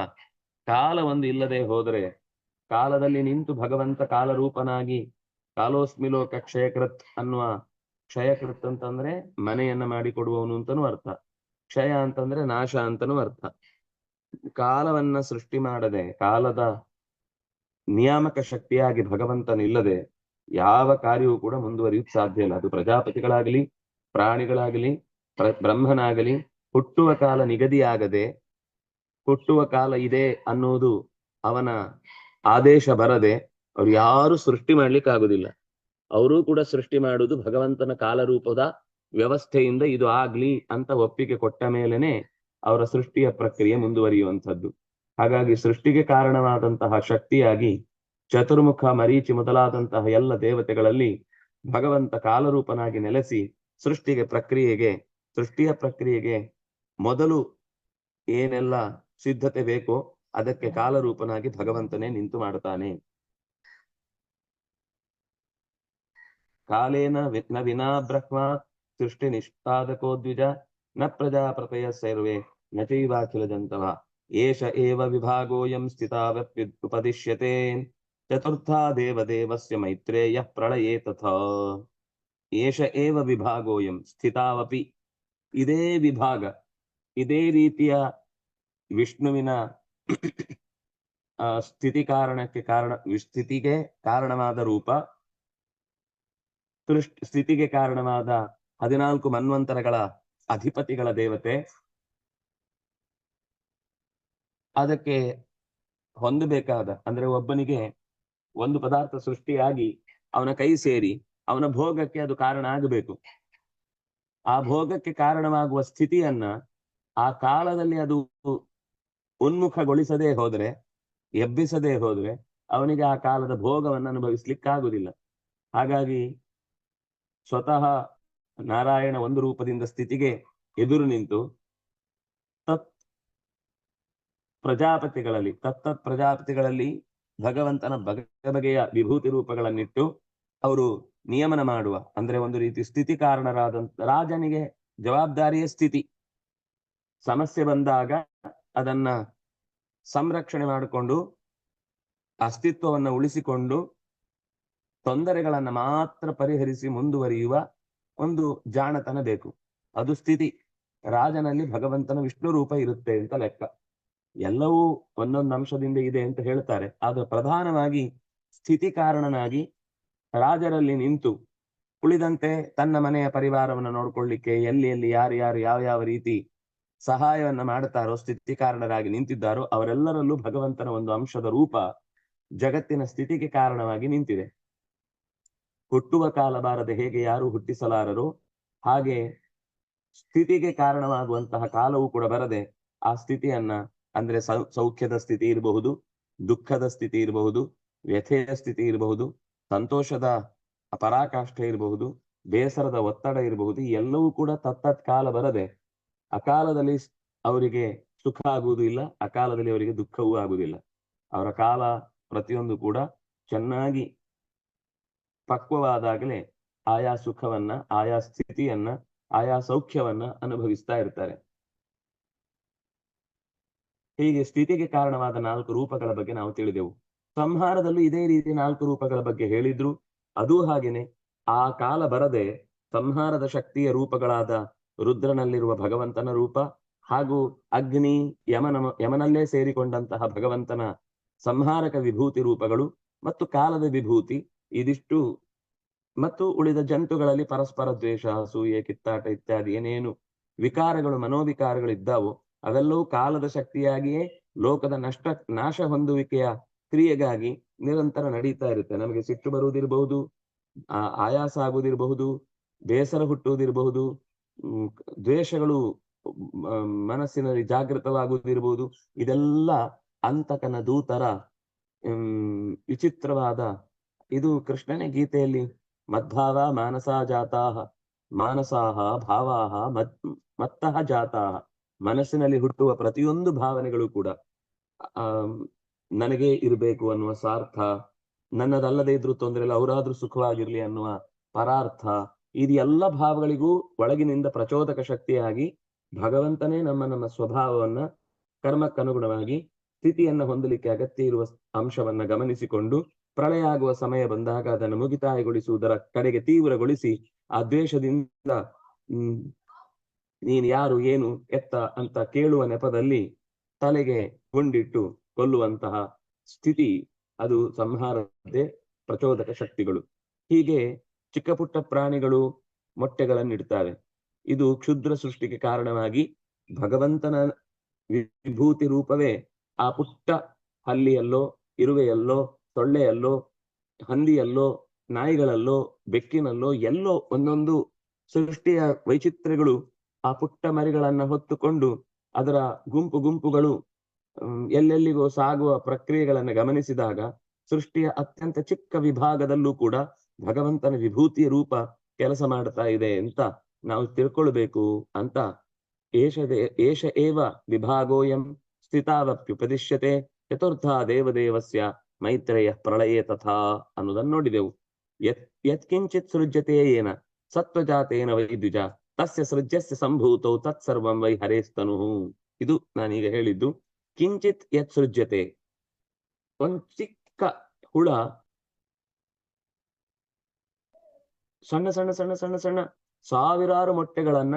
ಕಾಲ ಒಂದು ಇಲ್ಲದೆ ಹೋದರೆ, ಕಾಲದಲ್ಲಿ ನಿಂತು ಭಗವಂತ ಕಾಲರೂಪನಾಗಿ ಕಾಲೋಸ್ಮಿ ಲೋಕ ಕ್ಷಯಕೃತ್ ಅನ್ನುವ, ಕ್ಷಯಕೃತ್ ಅಂತಂದ್ರೆ ಮನೆಯನ್ನ ಮಾಡಿಕೊಡುವವನು ಅಂತನೂ ಅರ್ಥ, ಕ್ಷಯ ಅಂತಂದ್ರೆ ನಾಶ ಅಂತನೂ ಅರ್ಥ. ಕಾಲವನ್ನ ಸೃಷ್ಟಿ ಮಾಡದೆ, ಕಾಲದ ನಿಯಾಮಕ ಶಕ್ತಿಯಾಗಿ ಭಗವಂತನಿಲ್ಲದೆ ಯಾವ ಕಾರ್ಯವೂ ಕೂಡ ಮುಂದುವರಿಯುವುದು ಸಾಧ್ಯ ಇಲ್ಲ. ಅದು ಪ್ರಜಾಪತಿಗಳಾಗಲಿ, ಪ್ರಾಣಿಗಳಾಗಲಿ, ಬ್ರಹ್ಮನಾಗಲಿ, ಹುಟ್ಟುವ ಕಾಲ ನಿಗದಿಯಾಗದೆ ಹುಟ್ಟುವ ಕಾಲ ಇದೆ ಅನ್ನುವುದು ಅವನ ಆದೇಶ ಬರದೆ ಅವ್ರು ಯಾರು ಸೃಷ್ಟಿ ಮಾಡ್ಲಿಕ್ಕೆ ಆಗುದಿಲ್ಲ. ಅವರೂ ಕೂಡ ಸೃಷ್ಟಿ ಮಾಡುವುದು ಭಗವಂತನ ಕಾಲರೂಪದ ವ್ಯವಸ್ಥೆಯಿಂದ ಇದು ಆಗ್ಲಿ ಅಂತ ಒಪ್ಪಿಗೆ ಕೊಟ್ಟ ಮೇಲೆನೆ ಅವರ ಸೃಷ್ಟಿಯ ಪ್ರಕ್ರಿಯೆ ಮುಂದುವರಿಯುವಂಥದ್ದು. ಹಾಗಾಗಿ ಸೃಷ್ಟಿಗೆ ಕಾರಣವಾದಂತಹ ಶಕ್ತಿಯಾಗಿ ಚತುರ್ಮುಖ, ಮರೀಚಿ ಮೊದಲಾದಂತಹ ಎಲ್ಲ ದೇವತೆಗಳಲ್ಲಿ ಭಗವಂತ ಕಾಲರೂಪನಾಗಿ ನೆಲೆಸಿ ಸೃಷ್ಟಿಯ ಪ್ರಕ್ರಿಯೆಗೆ ಮೊದಲು ಏನೆಲ್ಲ ಸಿದ್ಧತೆ ಬೇಕೋ ಅದಕ್ಕೆ ಕಾಲರೂಪನಾಗಿ ಭಗವಂತನೇ ನಿಂತು ಮಾಡ್ತಾನೆ. ಕಾಲೇನ ನ ವಿನಾ ಬ್ರಹ್ಮ ಸೃಷ್ಟಿ ನಿಷ್ಪಾದಕೋ ದ್ವಿಜ ನ ಪ್ರಜಾಪತಯ ಸರ್ವೇ ನ ಚೈವಾಖಿಲ ಜಂತವ ಏಷ ಏವ ವಿಭಾಗೋಯಂ ಸ್ಥಿತಾವಪ್ಯುಪದಿಶ್ಯತೆ ಚತುರ್ಥಾ ದೇವದೇವಸ್ಯ ಮೈತ್ರೇಯ ಪ್ರಳಯೇ ತಥಾ. ಏಷ ಏವ ವಿಭಾಗೋಯಂ ಸ್ಥಿತಾವಪಿ, ಇದೇ ವಿಭಾಗ, ಇದೇ ರೀತಿಯ ವಿಷ್ಣುವಿನ ಸ್ಥಿತಿಗೆ ಕಾರಣವಾದ ರೂಪ, ಸ್ಥಿತಿಗೆ ಕಾರಣವಾದ 14 ಮನ್ವಂತರಗಳ ಅಧಿಪತಿಗಳ ದೇವತೆ, ಅದಕ್ಕೆ ಹೊಂದಬೇಕಾದ ಅಂದ್ರೆ ಒಬ್ಬನಿಗೆ ಒಂದು ಪದಾರ್ಥ ಸೃಷ್ಟಿಯಾಗಿ ಅವನ ಕೈ ಸೇರಿ ಅವನ ಭೋಗಕ್ಕೆ ಅದು ಕಾರಣ ಆಗಬೇಕು. ಆ ಭೋಗಕ್ಕೆ ಕಾರಣವಾಗುವ ಸ್ಥಿತಿಯನ್ನ ಆ ಕಾಲದಲ್ಲಿ ಅದು ಉನ್ಮುಖಗೊಳಿಸದೇ ಹೋದ್ರೆ, ಎಬ್ಬಿಸದೇ ಹೋದ್ರೆ ಅವನಿಗೆ ಆ ಕಾಲದ ಭೋಗವನ್ನು ಅನುಭವಿಸ್ಲಿಕ್ಕಾಗುವುದಿಲ್ಲ. ಹಾಗಾಗಿ ಸ್ವತಃ ನಾರಾಯಣ ಒಂದು ರೂಪದಿಂದ ಸ್ಥಿತಿಗೆ ಎದುರು ನಿಂತು ತತ್ ಪ್ರಜಾಪತಿಗಳಲ್ಲಿ ಭಗವಂತನ ಬಗೆಯ ವಿಭೂತಿ ರೂಪಗಳನ್ನಿಟ್ಟು ಅವರು ನಿಯಮನ ಮಾಡುವ, ಅಂದ್ರೆ ಒಂದು ರೀತಿ ಸ್ಥಿತಿ ಕಾರಣರಾದಂತ ರಾಜನಿಗೆ ಜವಾಬ್ದಾರಿಯ ಸ್ಥಿತಿ. ಸಮಸ್ಯೆ ಬಂದಾಗ ಅದನ್ನ ಸಂರಕ್ಷಣೆ ಮಾಡಿಕೊಂಡು ಅಸ್ತಿತ್ವವನ್ನು ಉಳಿಸಿಕೊಂಡು ತೊಂದರೆಗಳನ್ನ ಮಾತ್ರ ಪರಿಹರಿಸಿ ಮುಂದುವರಿಯುವ ಒಂದು ಜಾಣತನ ಬೇಕು. ಅದು ಸ್ಥಿತಿ. ರಾಜನಲ್ಲಿ ಭಗವಂತನ ವಿಷ್ಣು ರೂಪ ಇರುತ್ತೆ ಅಂತ ಲೆಕ್ಕ. ಎಲ್ಲವೂ ಒಂದೊಂದು ಅಂಶದಿಂದ ಇದೆ ಅಂತ ಹೇಳ್ತಾರೆ. ಆದ್ರೆ ಪ್ರಧಾನವಾಗಿ ಸ್ಥಿತಿ ಕಾರಣನಾಗಿ ರಾಜರಲ್ಲಿ ನಿಂತು ಉಳಿದಂತೆ ತನ್ನ ಮನೆಯ ಪರಿವಾರವನ್ನು ನೋಡ್ಕೊಳ್ಳಿಕ್ಕೆ ಎಲ್ಲಿ ಯಾರು ಯಾವ ರೀತಿ ಸಹಾಯವನ್ನ ಮಾಡ್ತಾರೋ, ಸ್ಥಿತಿ ಕಾರಣರಾಗಿ ನಿಂತಿದ್ದಾರೋ ಅವರೆಲ್ಲರಲ್ಲೂ ಭಗವಂತನ ಒಂದು ಅಂಶದ ರೂಪ ಜಗತ್ತಿನ ಸ್ಥಿತಿಗೆ ಕಾರಣವಾಗಿ ನಿಂತಿದೆ. ಹುಟ್ಟುವ ಕಾಲ ಬಾರದೆ ಹೇಗೆ ಯಾರು ಹುಟ್ಟಿಸಲಾರರು, ಹಾಗೆ ಸ್ಥಿತಿಗೆ ಕಾರಣವಾಗುವಂತಹ ಕಾಲವೂ ಕೂಡ ಬರದೆ ಆ ಸ್ಥಿತಿಯನ್ನ, ಅಂದ್ರೆ ಸೌಖ್ಯದ ಸ್ಥಿತಿ ಇರಬಹುದು, ದುಃಖದ ಸ್ಥಿತಿ ಇರಬಹುದು, ವ್ಯಥೆಯ ಸ್ಥಿತಿ ಇರಬಹುದು, ಸಂತೋಷದ ಪರಾಕಾಷ್ಠೆ ಇರಬಹುದು, ಬೇಸರದ ಒತ್ತಡ ಇರಬಹುದು, ಎಲ್ಲವೂ ಕೂಡ ತತ್ತತ್ ಕಾಲ ಬರದೆ ಅಕಾಲದಲ್ಲಿ ಅವರಿಗೆ ಸುಖ ಆಗುವುದೂ ಇಲ್ಲ, ಅಕಾಲದಲ್ಲಿ ಅವರಿಗೆ ದುಃಖವೂ ಆಗುವುದಿಲ್ಲ. ಅವರ ಕಾಲ ಪ್ರತಿಯೊಂದು ಕೂಡ ಚೆನ್ನಾಗಿ ಪಕ್ವವಾದಾಗಲೇ ಆಯಾ ಸುಖವನ್ನ, ಆಯಾ ಸ್ಥಿತಿಯನ್ನ, ಆಯಾ ಸೌಖ್ಯವನ್ನ ಅನುಭವಿಸ್ತಾ ಇರ್ತಾರೆ. ಹೀಗೆ ಸ್ಥಿತಿಗೆ ಕಾರಣವಾದ 4 ರೂಪಗಳ ಬಗ್ಗೆ ನಾವು ತಿಳಿದೆವು. ಸಂಹಾರದಲ್ಲೂ ಇದೇ ರೀತಿ 4 ರೂಪಗಳ ಬಗ್ಗೆ ಹೇಳಿದ್ರು. ಅದೂ ಹಾಗೇನೆ ಆ ಕಾಲ ಬರದೆ ಸಂಹಾರದ ಶಕ್ತಿಯ ರೂಪಗಳಾದ ರುದ್ರನಲ್ಲಿರುವ ಭಗವಂತನ ರೂಪ ಹಾಗೂ ಅಗ್ನಿ, ಯಮನಲ್ಲೇ ಸೇರಿಕೊಂಡಂತಹ ಭಗವಂತನ ಸಂಹಾರಕ ವಿಭೂತಿ ರೂಪಗಳು ಮತ್ತು ಕಾಲದ ವಿಭೂತಿ, ಇದಿಷ್ಟು, ಮತ್ತು ಉಳಿದ ಜಂತುಗಳಲ್ಲಿ ಪರಸ್ಪರ ದ್ವೇಷ, ಅಸೂಯೆ, ಕಿತ್ತಾಟ ಇತ್ಯಾದಿ ಏನೇನು ವಿಕಾರಗಳು, ಮನೋವಿಕಾರಗಳು ಇದ್ದಾವೋ ಅವೆಲ್ಲವೂ ಕಾಲದ ಶಕ್ತಿಯಾಗಿಯೇ ಲೋಕದ ನಾಶ ಹೊಂದುವಿಕೆಯ ಕ್ರಿಯೆಗಾಗಿ ನಿರಂತರ ನಡೀತಾ ಇರುತ್ತೆ. ನಮಗೆ ಸಿಟ್ಟು ಬರುವುದಿರಬಹುದು, ಆಯಾಸ ಆಗುವುದಿರಬಹುದು, ಬೇಸರ ಹುಟ್ಟುವುದಿರಬಹುದು, ದ್ವೇಷಗಳು ಮನಸ್ಸಿನಲ್ಲಿ ಜಾಗೃತವಾಗುವುದಿರಬಹುದು. ಇದೆಲ್ಲ ಅಂತಕನ ದೂತರ ವಿಚಿತ್ರವಾದ, ಇದು ಕೃಷ್ಣನೇ ಗೀತೆಯಲ್ಲಿ ಮದ್ಭಾವ ಮಾನಸಾ ಜಾತಾಹ ಮಾನಸಾಹ ಭಾವಾಹ ಮತ್ತಃ ಜಾತಾಹ, ಮನಸ್ಸಿನಲ್ಲಿ ಹುಟ್ಟುವ ಪ್ರತಿಯೊಂದು ಭಾವನೆಗಳು ಕೂಡ ನನಗೆ ಇರಬೇಕು ಅನ್ನುವ ಸ್ವಾರ್ಥ, ನನ್ನದಲ್ಲದೆ ಇದ್ರೂ ತೊಂದರೆ ಇಲ್ಲ, ಅವರಾದ್ರೂ ಸುಖವಾಗಿರ್ಲಿ ಅನ್ನುವ ಪರಾರ್ಥ, ಇದು ಎಲ್ಲ ಭಾವಗಳಿಗೂ ಒಳಗಿನಿಂದ ಪ್ರಚೋದಕ ಶಕ್ತಿಯಾಗಿ ಭಗವಂತನೇ ನಮ್ಮ ಸ್ವಭಾವವನ್ನ ಕರ್ಮಕ್ಕನುಗುಣವಾಗಿ ಸ್ಥಿತಿಯನ್ನ ಹೊಂದಲಿಕ್ಕೆ ಅಗತ್ಯ ಇರುವ ಅಂಶವನ್ನ ಗಮನಿಸಿಕೊಂಡು ಪ್ರಳಯ ಆಗುವ ಸಮಯ ಬಂದಾಗ ಅದನ್ನು ಮುಗಿತಾಯಗೊಳಿಸುವುದರ ಕಡೆಗೆ ತೀವ್ರಗೊಳಿಸಿ ಆ ದ್ವೇಷದಿಂದ ನೀನು ಯಾರು, ಏನು, ಎತ್ತ ಅಂತ ಕೇಳುವ ನೆಪದಲ್ಲಿ ತಲೆಗೆ ಗುಂಡಿಟ್ಟು ಕೊಲ್ಲುವಂತಹ ಸ್ಥಿತಿ, ಅದು ಸಂಹಾರದೇ ಪ್ರಚೋದಕ ಶಕ್ತಿಗಳು. ಹೀಗೆ ಚಿಕ್ಕ ಪುಟ್ಟ ಪ್ರಾಣಿಗಳು ಮೊಟ್ಟೆಗಳನ್ನಿಡ್ತವೆ. ಇದು ಕ್ಷುದ್ರ ಸೃಷ್ಟಿಗೆ ಕಾರಣವಾಗಿ ಭಗವಂತನ ವಿಭೂತಿ ರೂಪವೇ ಆ ಪುಟ್ಟ ಹಲ್ಲಿಯಲ್ಲೋ, ಇರುವೆಯಲ್ಲೋ, ಸೊಳ್ಳೆಯಲ್ಲೋ, ಹಂದಿಯಲ್ಲೋ, ನಾಯಿಗಳಲ್ಲೋ, ಬೆಕ್ಕಿನಲ್ಲೋ ಎಲ್ಲೋ ಒಂದೊಂದು ಸೃಷ್ಟಿಯ ವೈಚಿತ್ರ್ಯಗಳು ಆ ಪುಟ್ಟ ಮರಿಗಳನ್ನ ಹೊತ್ತುಕೊಂಡು ಅದರ ಗುಂಪು ಗುಂಪುಗಳು ಎಲ್ಲೆಲ್ಲಿಗೋ ಸಾಗುವ ಪ್ರಕ್ರಿಯೆಗಳನ್ನು ಗಮನಿಸಿದಾಗ ಸೃಷ್ಟಿಯ ಅತ್ಯಂತ ಚಿಕ್ಕ ವಿಭಾಗದಲ್ಲೂ ಕೂಡ ಭಗವಂತನ ವಿಭೂತಿಯ ರೂಪ ಕೆಲಸ ಮಾಡ್ತಾ ಇದೆ ಅಂತ ನಾವು ತಿಳ್ಕೊಳ್ಬೇಕು ಅಂತ ಏಷ ಏವ ವಿಭಾಗೋಯಂ ಸ್ಥಿತಾವಪ್ಯುಪದಿಶ್ಯತೆ ಚತುರ್ಥ ದೇವದೇವಸ್ಯ ಮೈತ್ರೇಯ ಪ್ರಳಯೇ ತಥಾ ಅನ್ನೋದನ್ನು ನೋಡಿದೆವು. ಯತ್ಕಿಂಚಿತ್ ಸೃಜ್ಯತೆ ಏನ ಸತ್ವಜಾತೇನ ವೈದ್ಯುಜ ತಸ್ಯ ಸೃಜ್ಯಸ್ಯ ಸಂಭೂತೌ ತತ್ಸರ್ವಂ ವೈ ಹರೇಸ್ತನು. ಇದು ನಾನೀಗ ಹೇಳಿದ್ದು. ಕಿಂಚಿತ್ ಯತ್ ಸೃಜ್ಯತೆ, ಒಂದ್ ಚಿಕ್ಕ ಹುಳ ಸಣ್ಣ ಸಣ್ಣ ಸಣ್ಣ ಸಣ್ಣ ಸಣ್ಣ ಸಾವಿರಾರು ಮೊಟ್ಟೆಗಳನ್ನ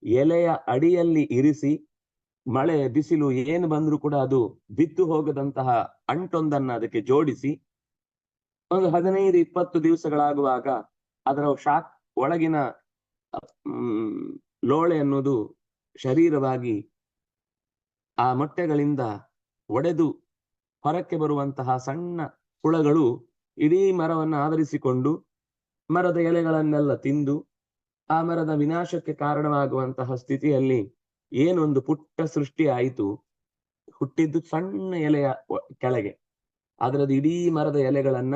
ಎಲೆಯ ಅಡಿಯಲ್ಲಿ ಇರಿಸಿ ಮಳೆ ಬಿಸಿಲು ಏನು ಬಂದ್ರೂ ಕೂಡ ಅದು ಬಿದ್ದು ಹೋಗದಂತಹ ಅಂಟೊಂದನ್ನ ಅದಕ್ಕೆ ಜೋಡಿಸಿ ಒಂದು 15-20 ದಿವಸಗಳಾಗುವಾಗ ಅದರ ಒಳಗಿನ ಲೋಳೆ ಅನ್ನೋದು ಶರೀರವಾಗಿ ಆ ಮೊಟ್ಟೆಗಳಿಂದ ಒಡೆದು ಹೊರಕ್ಕೆ ಬರುವಂತಹ ಸಣ್ಣ ಹುಳಗಳು ಇಡೀ ಮರವನ್ನು ಆವರಿಸಿಕೊಂಡು ಮರದ ಎಲೆಗಳನ್ನೆಲ್ಲ ತಿಂದು ಆ ಮರದ ವಿನಾಶಕ್ಕೆ ಕಾರಣವಾಗುವಂತಹ ಸ್ಥಿತಿಯಲ್ಲಿ ಏನೊಂದು ಪುಟ್ಟ ಸೃಷ್ಟಿ ಆಯಿತು. ಹುಟ್ಟಿದ್ದು ಸಣ್ಣ ಎಲೆಯ ಕೆಳಗೆ, ಅದರದ್ದು ಇಡೀ ಮರದ ಎಲೆಗಳನ್ನ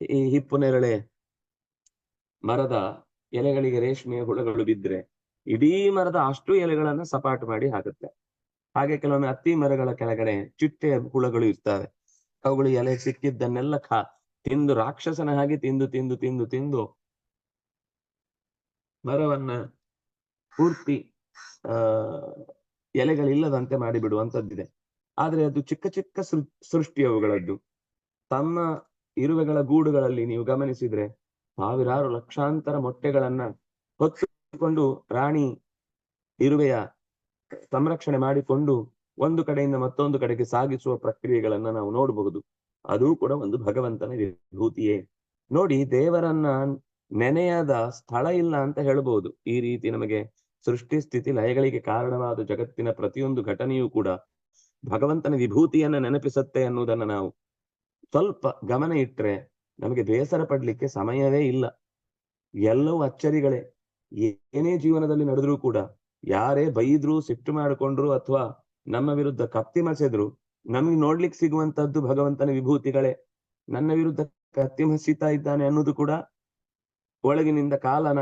ಈ ಹಿಪ್ಪು ನೇರಳೆ ಮರದ ಎಲೆಗಳಿಗೆ ರೇಷ್ಮೆಯ ಹುಳಗಳು ಬಿದ್ರೆ ಇಡೀ ಮರದ ಅಷ್ಟು ಎಲೆಗಳನ್ನ ಸಪಾಟು ಮಾಡಿ ಹಾಕುತ್ತೆ. ಹಾಗೆ ಕೆಲವೊಮ್ಮೆ ಹತ್ತಿ ಮರಗಳ ಕೆಳಗಡೆ ಚಿಟ್ಟೆಯ ಹುಳಗಳು ಇರ್ತವೆ. ಅವುಗಳು ಎಲೆ ಸಿಕ್ಕಿದ್ದನ್ನೆಲ್ಲ ತಿಂದು ರಾಕ್ಷಸನ ಹಾಗೆ ತಿಂದು ತಿಂದು ತಿಂದು ತಿಂದು ಮರವನ್ನ ಪೂರ್ತಿ ಎಲೆಗಳಿಲ್ಲದಂತೆ ಮಾಡಿಬಿಡುವಂತದ್ದಿದೆ. ಆದ್ರೆ ಅದು ಚಿಕ್ಕ ಚಿಕ್ಕ ಸೃಷ್ಟಿ ಅವುಗಳದ್ದು. ತಮ್ಮ ಇರುವೆಗಳ ಗೂಡುಗಳಲ್ಲಿ ನೀವು ಗಮನಿಸಿದ್ರೆ ಸಾವಿರಾರು ಲಕ್ಷಾಂತರ ಮೊಟ್ಟೆಗಳನ್ನ ಹೊತ್ತುಕೊಂಡು ರಾಣಿ ಇರುವೆಯ ಸಂರಕ್ಷಣೆ ಮಾಡಿಕೊಂಡು ಒಂದು ಕಡೆಯಿಂದ ಮತ್ತೊಂದು ಕಡೆಗೆ ಸಾಗಿಸುವ ಪ್ರಕ್ರಿಯೆಗಳನ್ನ ನಾವು ನೋಡಬಹುದು. ಅದು ಕೂಡ ಒಂದು ಭಗವಂತನ ವಿಭೂತಿಯೇ. ನೋಡಿ, ದೇವರನ್ನ ನೆನೆಯದ ಸ್ಥಳ ಇಲ್ಲ ಅಂತ ಹೇಳ್ಬಹುದು. ಈ ರೀತಿ ನಮಗೆ ಸೃಷ್ಟಿ ಸ್ಥಿತಿ ಲಯಗಳಿಗೆ ಕಾರಣವಾದ ಜಗತ್ತಿನ ಪ್ರತಿಯೊಂದು ಘಟನೆಯೂ ಕೂಡ ಭಗವಂತನ ವಿಭೂತಿಯನ್ನ ನೆನಪಿಸುತ್ತೆ ಅನ್ನುವುದನ್ನ ನಾವು ಸ್ವಲ್ಪ ಗಮನ ಇಟ್ರೆ ನಮಗೆ ಬೇಸರ ಪಡ್ಲಿಕ್ಕೆ ಸಮಯವೇ ಇಲ್ಲ. ಎಲ್ಲವೂ ಅಚ್ಚರಿಗಳೇ. ಏನೇ ಜೀವನದಲ್ಲಿ ನಡೆದ್ರೂ ಕೂಡ, ಯಾರೇ ಬೈದ್ರು, ಸಿಟ್ಟು ಮಾಡಿಕೊಂಡ್ರು, ಅಥವಾ ನಮ್ಮ ವಿರುದ್ಧ ಕತ್ತಿ ಮಸೆದ್ರು, ನಮ್ಗೆ ನೋಡ್ಲಿಕ್ಕೆ ಸಿಗುವಂತದ್ದು ಭಗವಂತನ ವಿಭೂತಿಗಳೇ. ನನ್ನ ವಿರುದ್ಧ ಕತ್ತಿ ಮಸೀತಾ ಇದ್ದಾನೆ ಅನ್ನೋದು ಕೂಡ ಒಳಗಿನಿಂದ ಕಾಲನ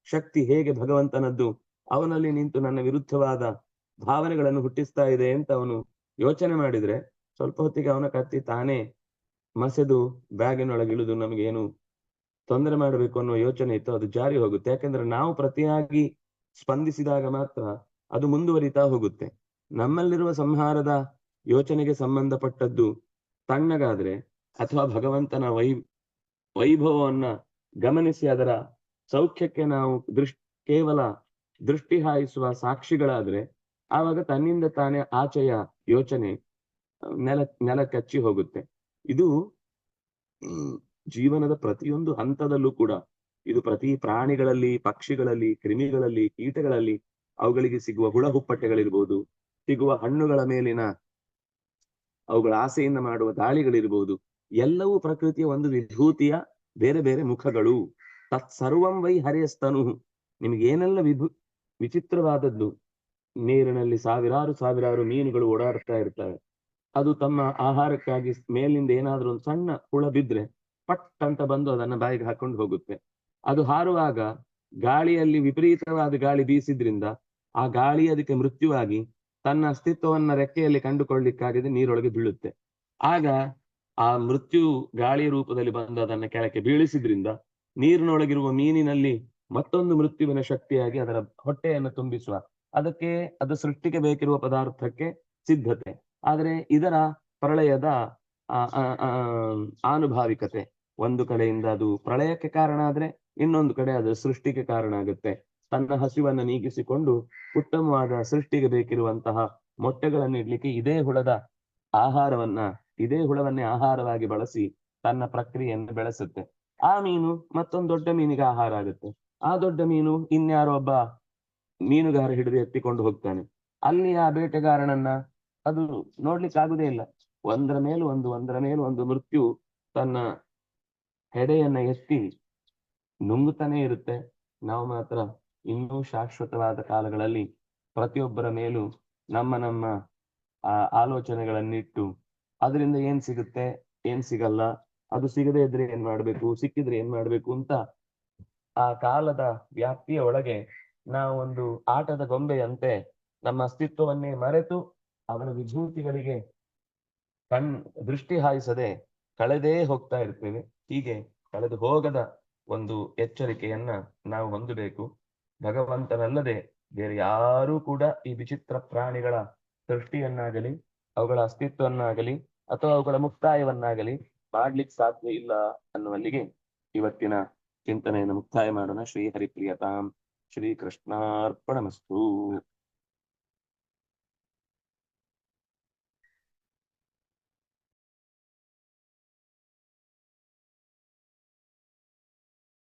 ಶಕ್ತಿ ಹೇಗೆ ಭಗವಂತನದ್ದು ಅವನಲ್ಲಿ ನಿಂತು ನನ್ನ ವಿರುದ್ಧವಾದ ಭಾವನೆಗಳನ್ನು ಹುಟ್ಟಿಸ್ತಾ ಇದೆ ಅಂತ ಅವನು ಯೋಚನೆ ಮಾಡಿದ್ರೆ ಸ್ವಲ್ಪ ಹೊತ್ತಿಗೆ ಅವನ ಕತ್ತಿ ತಾನೇ ಮಸೆದು ಬ್ಯಾಗಿನೊಳಗೆ ಇಳಿದು ನಮಗೇನು ತೊಂದರೆ ಮಾಡಬೇಕು ಅನ್ನೋ ಯೋಚನೆ ಇತ್ತು, ಅದು ಜಾರಿ ಹೋಗುತ್ತೆ. ಯಾಕಂದ್ರೆ ನಾವು ಪ್ರತಿಯಾಗಿ ಸ್ಪಂದಿಸಿದಾಗ ಮಾತ್ರ ಅದು ಮುಂದುವರಿತಾ ಹೋಗುತ್ತೆ. ನಮ್ಮಲ್ಲಿರುವ ಸಂಹಾರದ ಯೋಚನೆಗೆ ಸಂಬಂಧಪಟ್ಟದ್ದು ತಣ್ಣಗಾದ್ರೆ ಅಥವಾ ಭಗವಂತನ ವೈಭವವನ್ನ ಗಮನಿಸಿ ಅದರ ಸೌಖ್ಯಕ್ಕೆ ನಾವು ಕೇವಲ ದೃಷ್ಟಿ ಹಾಯಿಸುವ ಸಾಕ್ಷಿಗಳಾದ್ರೆ ಆವಾಗ ತನ್ನಿಂದ ತಾನೇ ಆಚೆಯ ಯೋಚನೆ ನೆಲ ಕಚ್ಚಿ ಹೋಗುತ್ತೆ. ಇದು ಜೀವನದ ಪ್ರತಿಯೊಂದು ಹಂತದಲ್ಲೂ ಕೂಡ, ಇದು ಪ್ರತಿ ಪ್ರಾಣಿಗಳಲ್ಲಿ, ಪಕ್ಷಿಗಳಲ್ಲಿ, ಕ್ರಿಮಿಗಳಲ್ಲಿ, ಕೀಟಗಳಲ್ಲಿ, ಅವುಗಳಿಗೆ ಸಿಗುವ ಹುಳ ಹುಪ್ಪಟೆಗಳಿರ್ಬೋದು, ಸಿಗುವ ಹಣ್ಣುಗಳ ಮೇಲಿನ ಅವುಗಳ ಆಸೆಯಿಂದ ಮಾಡುವ ದಾಳಿಗಳಿರ್ಬೋದು, ಎಲ್ಲವೂ ಪ್ರಕೃತಿಯ ಒಂದು ವಿಭೂತಿಯ ಬೇರೆ ಬೇರೆ ಮುಖಗಳು. ತತ್ಸರ್ವಂ ವೈ ಹರಿಯಸ್ತನು. ನಿಮ್ಗೇನೆಲ್ಲ ವಿಚಿತ್ರವಾದದ್ದು, ನೀರಿನಲ್ಲಿ ಸಾವಿರಾರು ಮೀನುಗಳು ಓಡಾಡ್ತಾ ಇರ್ತವೆ. ಅದು ತಮ್ಮ ಆಹಾರಕ್ಕಾಗಿ ಮೇಲಿಂದ ಏನಾದ್ರೂ ಒಂದು ಸಣ್ಣ ಹುಳ ಬಿದ್ರೆ ಪಟ್ ಅಂತ ಬಂದು ಅದನ್ನ ಬಾಯಿಗೆ ಹಾಕೊಂಡು ಹೋಗುತ್ತೆ. ಅದು ಹಾರುವಾಗ ಗಾಳಿಯಲ್ಲಿ ವಿಪರೀತವಾದ ಗಾಳಿ ಬೀಸಿದ್ರಿಂದ ಆ ಗಾಳಿ ಅದಕ್ಕೆ ಮೃತ್ಯುವಾಗಿ ತನ್ನ ಅಸ್ತಿತ್ವವನ್ನ ರೆಕ್ಕೆಯಲ್ಲಿ ಕಂಡುಕೊಳ್ಳಿಕ್ಕಾಗದೆ ನೀರೊಳಗೆ ಬೀಳುತ್ತೆ. ಆಗ ಆ ಮೃತ್ಯು ಗಾಳಿಯ ರೂಪದಲ್ಲಿ ಬಂದು ಅದನ್ನ ಕೆಳಕ್ಕೆ ಬೀಳಿಸಿದ್ರಿಂದ ನೀರಿನೊಳಗಿರುವ ಮೀನಿನಲ್ಲಿ ಮತ್ತೊಂದು ಮೃತ್ಯುವಿನ ಶಕ್ತಿಯಾಗಿ ಅದರ ಹೊಟ್ಟೆಯನ್ನು ತುಂಬಿಸುವ, ಅದಕ್ಕೆ ಅದು ಸೃಷ್ಟಿಗೆ ಬೇಕಿರುವ ಪದಾರ್ಥಕ್ಕೆ ಸಿದ್ಧತೆ. ಆದ್ರೆ ಇದರ ಪ್ರಳಯದ ಆನುಭಾವಿಕತೆ, ಒಂದು ಕಡೆಯಿಂದ ಅದು ಪ್ರಳಯಕ್ಕೆ ಕಾರಣ ಆದ್ರೆ ಇನ್ನೊಂದು ಕಡೆ ಅದು ಸೃಷ್ಟಿಗೆ ಕಾರಣ ಆಗುತ್ತೆ. ತನ್ನ ಹಸಿವನ್ನು ನೀಗಿಸಿಕೊಂಡು ಉತ್ತಮವಾದ ಸೃಷ್ಟಿಗೆ ಬೇಕಿರುವಂತಹ ಮೊಟ್ಟೆಗಳನ್ನು ಇಡ್ಲಿಕ್ಕೆ ಇದೇ ಹುಳವನ್ನೇ ಆಹಾರವಾಗಿ ಬಳಸಿ ತನ್ನ ಪ್ರಕ್ರಿಯೆಯನ್ನು ಬೆಳೆಸುತ್ತೆ. ಆ ಮೀನು ಮತ್ತೊಂದು ದೊಡ್ಡ ಮೀನಿಗೆ ಆಹಾರ ಆಗುತ್ತೆ. ಆ ದೊಡ್ಡ ಮೀನು ಇನ್ಯಾರೋ ಒಬ್ಬ ಮೀನುಗಾರ ಹಿಡಿದು ಎತ್ತಿಕೊಂಡು ಹೋಗ್ತಾನೆ. ಅಲ್ಲಿ ಆ ಬೇಟೆಗಾರನನ್ನ ಅದು ನೋಡ್ಲಿಕ್ಕಾಗುದೇ ಇಲ್ಲ. ಒಂದರ ಮೇಲೂ ಒಂದು ಮೃತ್ಯು ತನ್ನ ಹೆಡೆಯನ್ನ ಎತ್ತಿ ನುಂಗುತ್ತಾನೆ ಇರುತ್ತೆ. ನಾವು ಮಾತ್ರ ಇನ್ನೂ ಶಾಶ್ವತವಾದ ಕಾಲಗಳಲ್ಲಿ ಪ್ರತಿಯೊಬ್ಬರ ಮೇಲೂ ನಮ್ಮ ಆಲೋಚನೆಗಳನ್ನಿಟ್ಟು ಅದರಿಂದ ಏನ್ ಸಿಗುತ್ತೆ, ಏನ್ ಸಿಗಲ್ಲ, ಅದು ಸಿಗದೇ ಇದ್ರೆ ಏನ್ ಮಾಡ್ಬೇಕು, ಸಿಕ್ಕಿದ್ರೆ ಏನ್ ಮಾಡ್ಬೇಕು ಅಂತ ಆ ಕಾಲದ ವ್ಯಾಪ್ತಿಯ ಒಳಗೆ ನಾವು ಒಂದು ಆಟದ ಗೊಂಬೆಯಂತೆ ನಮ್ಮ ಅಸ್ತಿತ್ವವನ್ನೇ ಮರೆತು ಅವರ ವಿಭೂತಿಗಳಿಗೆ ದೃಷ್ಟಿ ಹಾಯಿಸದೆ ಕಳೆದೇ ಹೋಗ್ತಾ ಇರ್ತೇವೆ. ಹೀಗೆ ಕಳೆದು ಹೋಗದ ಒಂದು ಎಚ್ಚರಿಕೆಯನ್ನ ನಾವು ಹೊಂದಬೇಕು. ಭಗವಂತನಲ್ಲದೆ ಬೇರೆ ಯಾರೂ ಕೂಡ ಈ ವಿಚಿತ್ರ ಪ್ರಾಣಿಗಳ ಸೃಷ್ಟಿಯನ್ನಾಗಲಿ ಅವುಗಳ ಅಸ್ತಿತ್ವವನ್ನಾಗಲಿ ಅಥವಾ ಅವುಗಳ ಮುಕ್ತಾಯವನ್ನಾಗಲಿ ಮಾಡ್ಲಿಕ್ಕೆ ಸಾಧ್ಯ ಇಲ್ಲ ಅನ್ನುವಲ್ಲಿಗೆ ಇವತ್ತಿನ ಚಿಂತನೆಯನ್ನು ಮುಕ್ತಾಯ ಮಾಡೋಣ. ಶ್ರೀ ಹರಿಪ್ರಿಯತಾಂ. ಶ್ರೀ ಕೃಷ್ಣಾರ್ಪಣಮಸ್ತು.